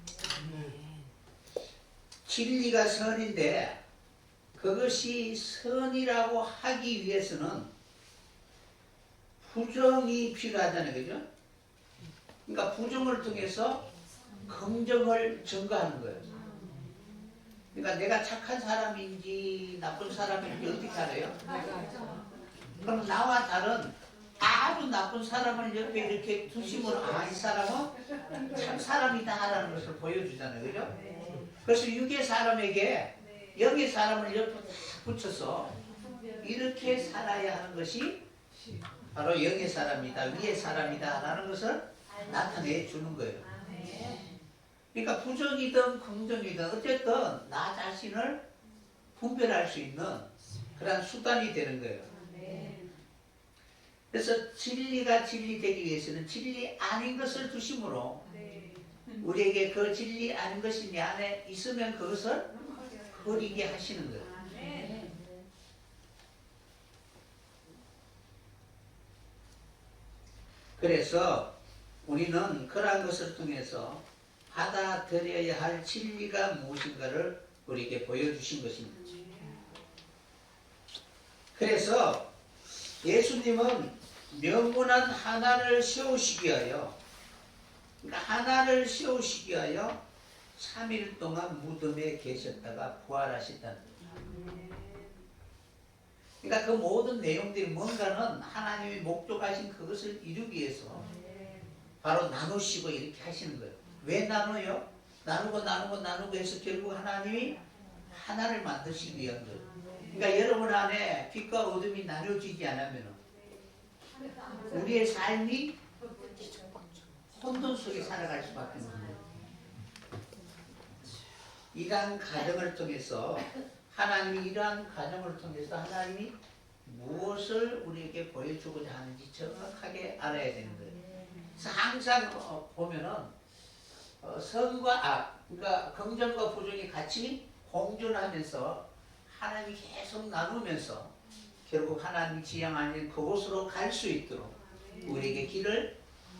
진리가 선인데 그것이 선이라고 하기 위해서는 부정이 필요하잖아요, 그죠? 그러니까 부정을 통해서 긍정을 증거하는 거예요. 그러니까 내가 착한 사람인지 나쁜 사람인지 어떻게 알아요? 그럼 나와 다른 아주 나쁜 사람을 옆에 이렇게 두심으로 이 사람은 참 사람이다 라는 것을 보여주잖아요, 그죠? 그래서 육의 사람에게 영의 사람을 옆에 붙여서 이렇게 살아야 하는 것이 바로 영의 사람이다, 위의 사람이다 라는 것을 나타내 주는 거예요. 그러니까 부정이든 긍정이든 어쨌든 나 자신을 분별할 수 있는 그런 수단이 되는 거예요. 그래서 진리가 진리 되기 위해서는 진리 아닌 것을 두심으로 우리에게 그 진리 아닌 것이 내 안에 있으면 그것을 버리게 하시는 거예요. 그래서 우리는 그러한 것을 통해서 받아들여야 할 진리가 무엇인가를 우리에게 보여주신 것입니다. 그래서 예수님은 명문한 하나를 세우시기 위하여, 그러니까 하나를 세우시기 위하여 3일 동안 무덤에 계셨다가 부활하셨다는 거예요. 그러니까 그 모든 내용들이 뭔가는 하나님이 목적하신 그것을 이루기 위해서 바로 나누시고 이렇게 하시는 거예요. 왜 나눠요? 나누고 해서 결국 하나님이 하나를 만드시기 위한 거예요. 그러니까 여러분 안에 빛과 어둠이 나눠지지 않으면 우리의 삶이 혼돈 속에 살아갈 수밖에 없는 거예요. 이러한 과정을 통해서 하나님이 이러한 과정을 통해서 하나님이 무엇을 우리에게 보여주고자 하는지 정확하게 알아야 되는 거예요. 그래서 항상 보면은 선과 악, 그러니까 긍정과 부정이 같이 공존하면서 하나님이 계속 나누면서 결국 하나님이 지향하는 그곳으로 갈 수 있도록 우리에게 길을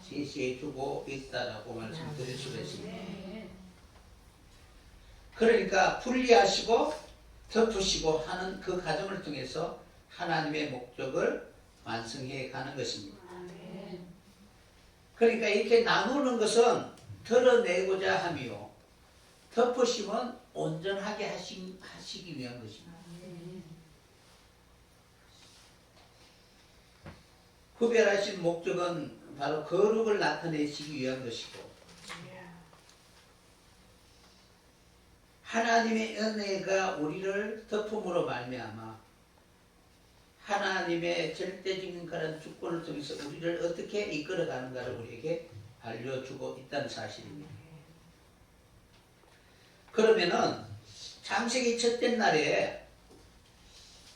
제시해 주고 있다라고 말씀드릴 수가 있습니다. 그러니까 분리하시고 덮으시고 하는 그 과정을 통해서 하나님의 목적을 완성해 가는 것입니다. 그러니까 이렇게 나누는 것은 드러내고자 함이요, 덮으심은 온전하게 하시기 위한 것입니다. 구별하신 목적은 바로 거룩을 나타내시기 위한 것이고 하나님의 은혜가 우리를 덮음으로 말미암아 하나님의 절대적인 그런 주권을 통해서 우리를 어떻게 이끌어가는가를 우리에게 알려주고 있다는 사실입니다. 그러면은 창세기 첫째 날에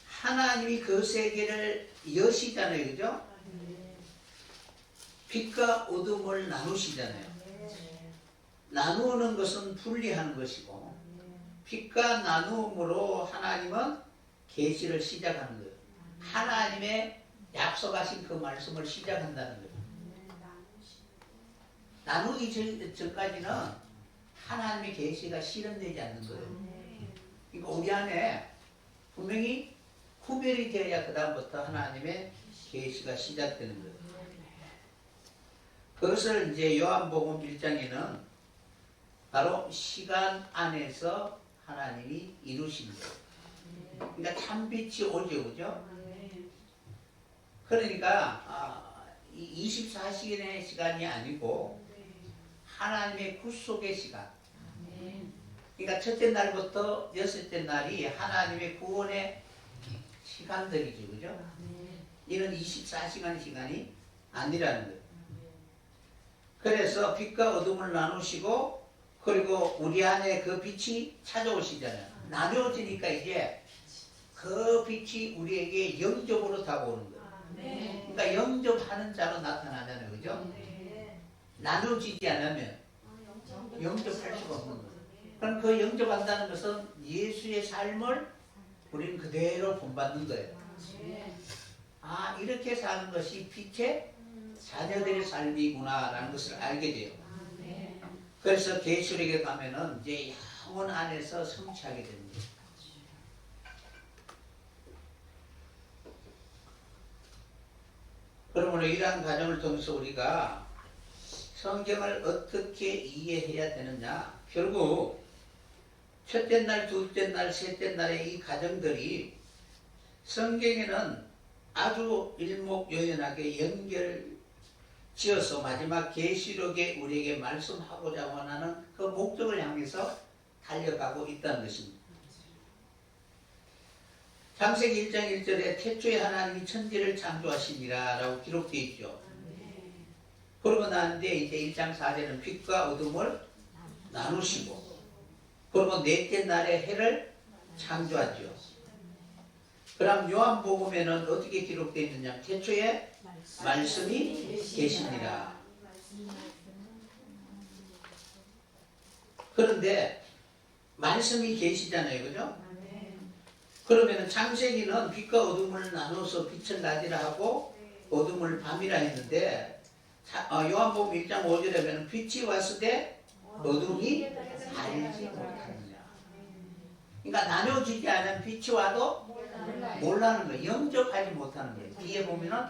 하나님이 그 세계를 여시잖아요. 그죠? 빛과 어둠을 나누시잖아요. 나누는 것은 분리하는 것이고 빛과 나누음으로 하나님은 계시를 시작하는 거예요. 하나님의 약속하신 그 말씀을 시작한다는 거예요. 나누기 전까지는 하나님의 계시가 실현되지 않는 거예요. 그러니까 우리 안에 분명히 구별이 되어야 그 다음부터 하나님의 계시가 시작되는 거예요. 그것을 이제 요한복음 1장에는 바로 시간 안에서 하나님이 이루신 거예요. 그러니까 참빛이 오죠, 그죠? 그러니까 24시간의 시간이 아니고 하나님의 구속의 시간. 그러니까 첫째 날부터 여섯째 날이 하나님의 구원의 시간들이죠, 그죠? 이는 24시간 시간이 아니라는 거예요. 그래서 빛과 어둠을 나누시고 그리고 우리 안에 그 빛이 찾아오시잖아요. 나누어지니까 이제 그 빛이 우리에게 영접으로 다가오는 거예요. 그러니까 영접하는 자로 나타나잖아요, 그죠? 나누어지지 않으면 영접할 수가 없는 거예요. 그럼 그 영접한다는 것은 예수의 삶을 우리는 그대로 본받는 거예요. 아, 이렇게 사는 것이 빛의 자녀들의 삶이구나 라는 것을 알게 돼요. 그래서 계시록에 가면은 이제 영혼 안에서 성취하게 됩니다. 그러므로 이러한 과정을 통해서 우리가 성경을 어떻게 이해해야 되느냐, 결국 첫째 날, 둘째 날, 셋째 날의 이 과정들이 성경에는 아주 일목요연하게 연결지어서 마지막 계시록에 우리에게 말씀하고자 원하는 그 목적을 향해서 달려가고 있다는 것입니다. 창세기 1장 1절에 태초에 하나님이 천지를 창조하시니라 라고 기록되어 있죠. 그러고 나는데 이제 1장 4절은 빛과 어둠을 나누시고 그리고 넷째 날에 해를 창조하죠. 그럼 요한복음에는 어떻게 기록되어 있느냐, 태초에 말씀이 계시니라. 그런데 말씀이 계시잖아요, 그죠? 그러면 창세기는 빛과 어둠을 나눠서 빛을 낮이라 하고 어둠을 밤이라 했는데 요한복음 1장 5절에 보면 빛이 왔을 때 어둠이 알지 못하느냐. 그러니까 나눠지지 않은 빛이 와도 몰라는 거예요. 영접하지 못하는 거예요. 뒤에 보면은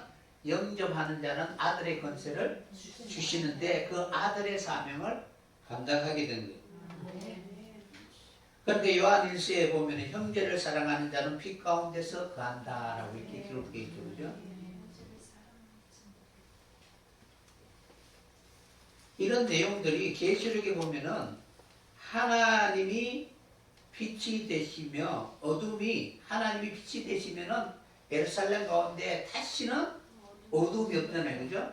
영접하는 자는 아들의 권세를 주시는데 그 아들의 사명을 감당하게 된 거예요. 그런데 요한 1서에 보면 형제를 사랑하는 자는 빛 가운데서 거한다라고 이렇게 기록되어 있죠, 그죠? 이런 내용들이 계시록에 보면은 하나님이 빛이 되시며 어둠이 하나님이 빛이 되시면은 예루살렘 가운데 다시는 어둠이 없잖아요, 그죠?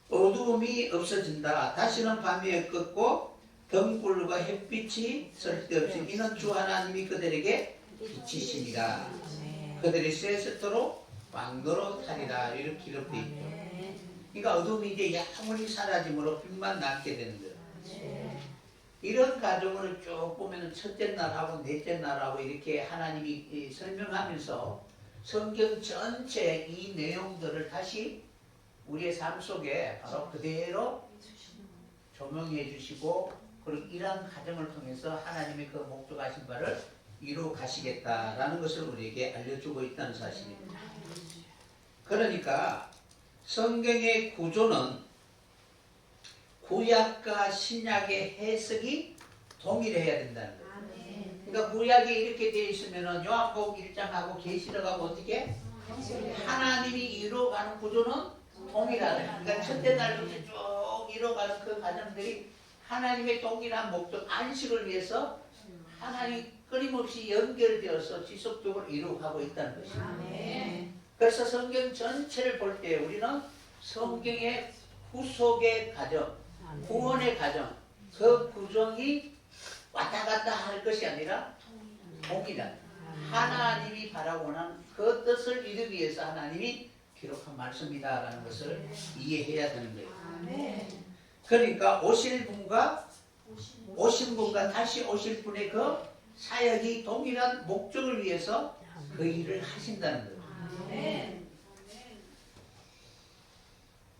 어둠이 없어진다. 다시는 밤이 없겠고 등불과 햇빛이 쓸데없이 이는 주 하나님이 그들에게 빛이시니라. 그들이 세세토록 왕도로 타리라. 이렇게 기록되어 있죠. 그러니까 어둠이 이제 영원히 사라짐으로 빛만 남게 되는 거예요. 이런 과정을 쭉 보면 첫째 날하고 넷째 날하고 이렇게 하나님이 설명하면서 성경 전체 이 내용들을 다시 우리의 삶 속에 바로 그대로 조명해 주시고 그리고 이러한 과정을 통해서 하나님의 그 목적하신 바를 이루어 가시겠다라는 것을 우리에게 알려주고 있다는 사실입니다. 그러니까 성경의 구조는 구약과 신약의 해석이 동일해야 된다는 거예요. 그러니까 구약에 이렇게 되어 있으면은 요한복음 1장하고 계시록하고 어떻게 하나님이 이루어가는 구조는 동일하다. 그러니까 첫째 날부터 쭉 이루어가는 그 과정들이 하나님의 동일한 목적 안식을 위해서 하나님 끊임없이 연결되어서 지속적으로 이루어가고 있다는 것입니다. 그래서 성경 전체를 볼 때 우리는 성경의 구속의 과정, 구원의 과정, 그 구정이 왔다 갔다 할 것이 아니라 동일한 하나님이 바라고는 그 뜻을 이루기 위해서 하나님이 기록한 말씀이다라는 것을 이해해야 되는 거예요. 그러니까 오실 분과 오신 분과 다시 오실 분의 그 사역이 동일한 목적을 위해서 그 일을 하신다는 거예요.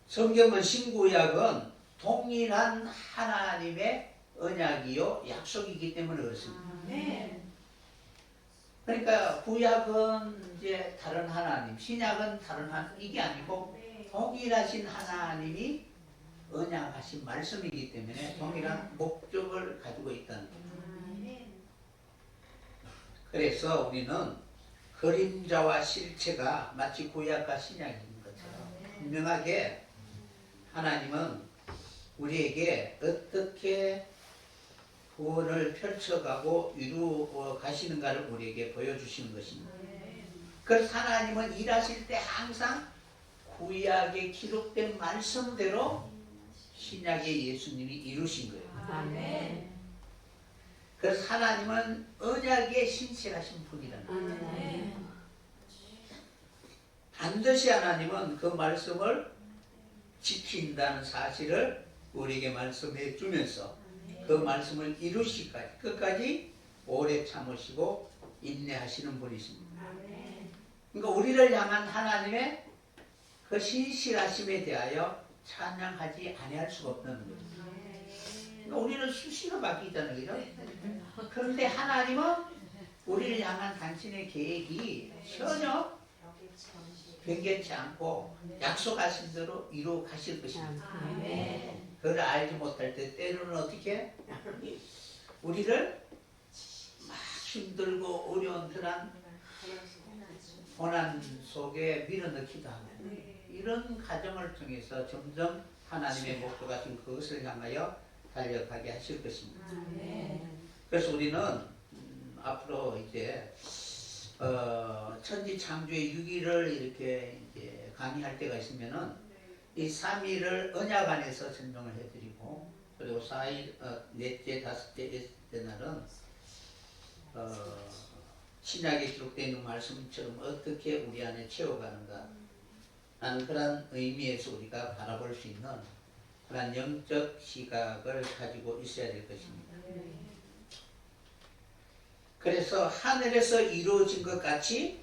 성경은 신구약은 동일한 하나님의 언약이요 약속이기 때문에 그렇습니다. 그러니까 구약은 이제 다른 하나님, 신약은 다른 하나님, 이게 아니고 동일하신 하나님이 언약하신 말씀이기 때문에 동일한 목적을 가지고 있다는 거예요. 그래서 우리는 그림자와 실체가 마치 구약과 신약인 것처럼 분명하게 하나님은 우리에게 어떻게 구원을 펼쳐가고 이루어 가시는가를 우리에게 보여주시는 것입니다. 그래서 하나님은 일하실 때 항상 구약에 기록된 말씀대로 신약의 예수님이 이루신 거예요. 그래서 하나님은 언약에 신실하신 분이라는 거예요. 반드시 하나님은 그 말씀을 지킨다는 사실을 우리에게 말씀해 주면서 그 말씀을 이루시기까지 끝까지 오래 참으시고 인내하시는 분이십니다. 그러니까 우리를 향한 하나님의 그 신실하심에 대하여 찬양하지 아니할 수가 없는 거예요. 그러니까 우리는 수시로 바뀌잖아요, 그죠? 그런데 하나님은 우리를 향한 당신의 계획이 전혀 변개치 않고 약속하신 대로 이루어 가실 것입니다. 그걸 알지 못할 때 때로는 어떻게 우리를 막 힘들고 어려운 그런 고난 속에 밀어넣기도 하고 이런 과정을 통해서 점점 하나님의 목표가신 그것을 향하여 달려가게 하실 것입니다. 그래서 우리는 앞으로 이제 천지 창조의 6일을 이렇게 이제 강의할 때가 있으면은 이 3일을 언약 안에서 설명을 해드리고 그리고 4일, 넷째, 다섯째, 여섯째 날은 신약에 기록되어 있는 말씀처럼 어떻게 우리 안에 채워가는가 하는 그런 의미에서 우리가 바라볼 수 있는 그런 영적 시각을 가지고 있어야 될 것입니다. 그래서 하늘에서 이루어진 것 같이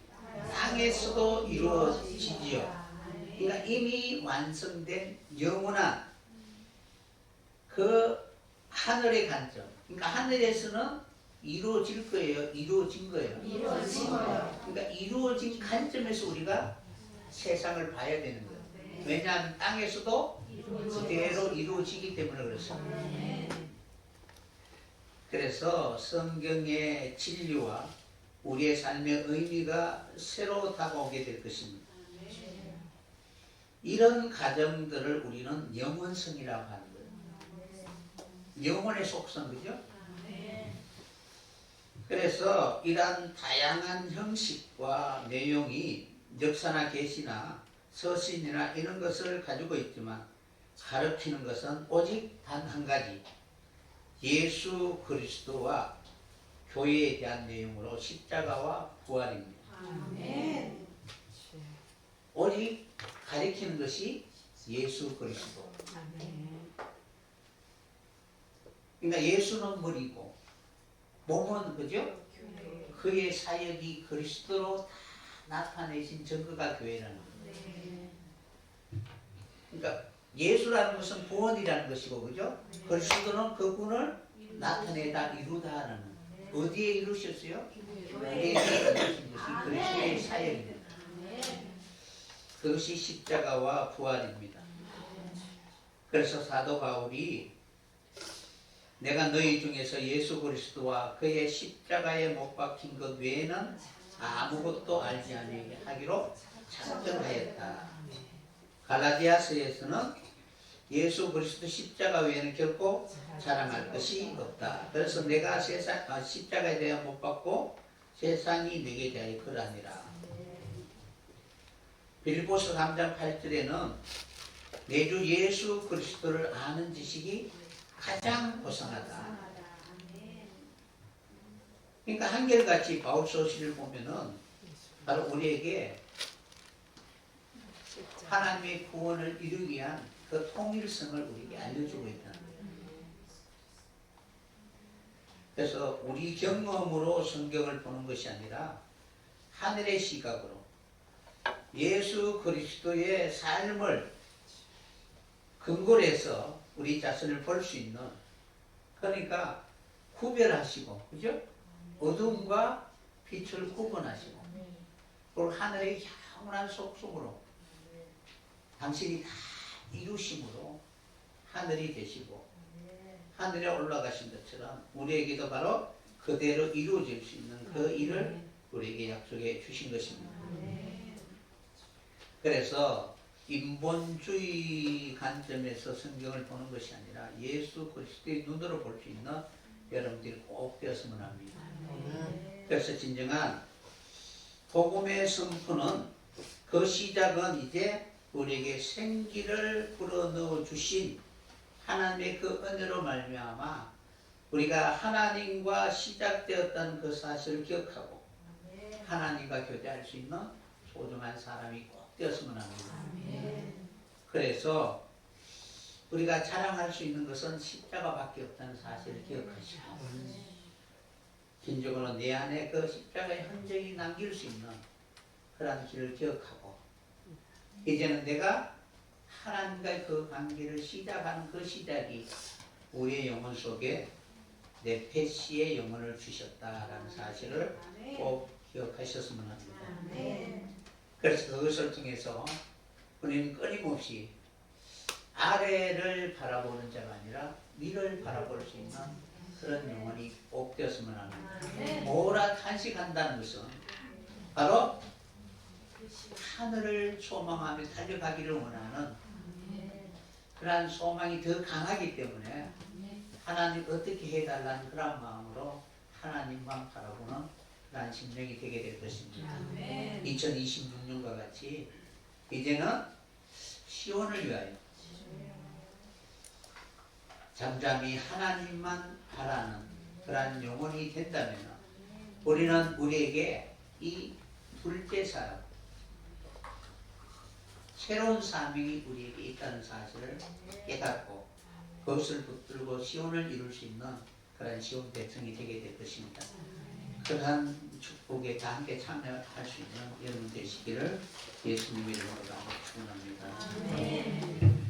땅에서도 이루어지지요. 그러니까 이미 완성된 영원한 그 하늘의 관점. 그러니까 하늘에서는 이루어질 거예요. 이루어진 거예요. 그러니까 이루어진 관점에서 우리가 세상을 봐야 되는 거예요. 왜냐하면 땅에서도 그대로 이루어지기 때문에 그렇습니다. 그래서 성경의 진리와 우리의 삶의 의미가 새로 다가오게 될 것입니다. 이런 가정들을 우리는 영원성이라고 하는 거예요. 영혼의 속성, 그죠? 그래서 이러한 다양한 형식과 내용이 역사나 계시나 서신이나 이런 것을 가지고 있지만 가르치는 것은 오직 단 한 가지, 예수 그리스도와 교회에 대한 내용으로 십자가와 부활입니다. 아멘. 오직 가르치는 것이 예수 그리스도. 아멘. 그러니까 예수는 머리고 몸은 그죠? 그의 사역이 그리스도로 다 나타내신 증거가 교회라는 거예요. 그러니까 예수라는 것은 구원이라는 것이고 그죠? 그리스도는 그분을 나타내다 이루다 하는 어디에 이루셨어요? 교회에 이루신 것이 그리스도의 사역입니다. 그것이 십자가와 부활입니다. 그래서 사도 바울이 내가 너희 중에서 예수 그리스도와 그의 십자가에 못 박힌 것 외에는 아무것도 알지 아니하기로 작정하였다. 갈라디아서에서는 예수 그리스도 십자가 외에는 결코 자랑할 것이 없다. 그래서 내가 십자가에 대해 못 받고 세상이 내게 대하여 그러하니라. 빌립보서 3장 8절에는 내 주 예수 그리스도를 아는 지식이 가장 고상하다. 그러니까 한결같이 바울 서신을 보면은 바로 우리에게 하나님의 구원을 이루기 위한 그 통일성을 우리에게 알려주고 있다는 거예요. 그래서 우리 경험으로 성경을 보는 것이 아니라 하늘의 시각으로 예수 그리스도의 삶을 근거로 해서 우리 자신을 볼 수 있는, 그러니까 구별하시고, 그죠? 어둠과 빛을 구분하시고, 그리고 하늘의 영원한 속성으로 당신이 다 이루심으로 하늘이 되시고 하늘에 올라가신 것처럼 우리에게도 바로 그대로 이루어질 수 있는 그 일을 우리에게 약속해 주신 것입니다. 그래서 인본주의 관점에서 성경을 보는 것이 아니라 예수 그리스도의 눈으로 볼 수 있는 여러분들이 꼭 되었으면 합니다. 그래서 진정한 복음의 선포는 그 시작은 이제 우리에게 생기를 불어넣어 주신 하나님의 그 은혜로 말미암아 우리가 하나님과 시작되었던 그 사실을 기억하고 하나님과 교제할 수 있는 소중한 사람이 꼭 되었으면 합니다. 그래서 우리가 자랑할 수 있는 것은 십자가밖에 없다는 사실을 기억하시고 진정으로 내 안에 그 십자가의 흔적이 남길 수 있는 그런 길을 기억하고 이제는 내가 하나님과의 그 관계를 시작하는 그 시작이 우리의 영혼 속에 내 패시의 영혼을 주셨다라는 사실을 꼭 기억하셨으면 합니다. 그래서 그것을 통해서 우리는 끊임없이 아래를 바라보는 자가 아니라 위를 바라볼 수 있는 그런 영혼이 꼭 되었으면 합니다. 오라 탄식한다는 것은 바로 하늘을 소망하며 달려가기를 원하는 그러한 소망이 더 강하기 때문에 하나님 어떻게 해달라는 그런 마음으로 하나님만 바라보는 그러한 심령이 되게 될 것입니다. 2026년과 같이 이제는 시온을 위하여 잠잠히 하나님만 바라는 그러한 영혼이 된다면 우리는 우리에게 이 둘째 사람 새로운 사명이 우리에게 있다는 사실을 깨닫고 그것을 붙들고 시온을 이룰 수 있는 그런 시온 백성이 되게 될 것입니다. 그러한 축복에 다 함께 참여할 수 있는 여러분 되시기를 예수님의 이름으로 축원합니다.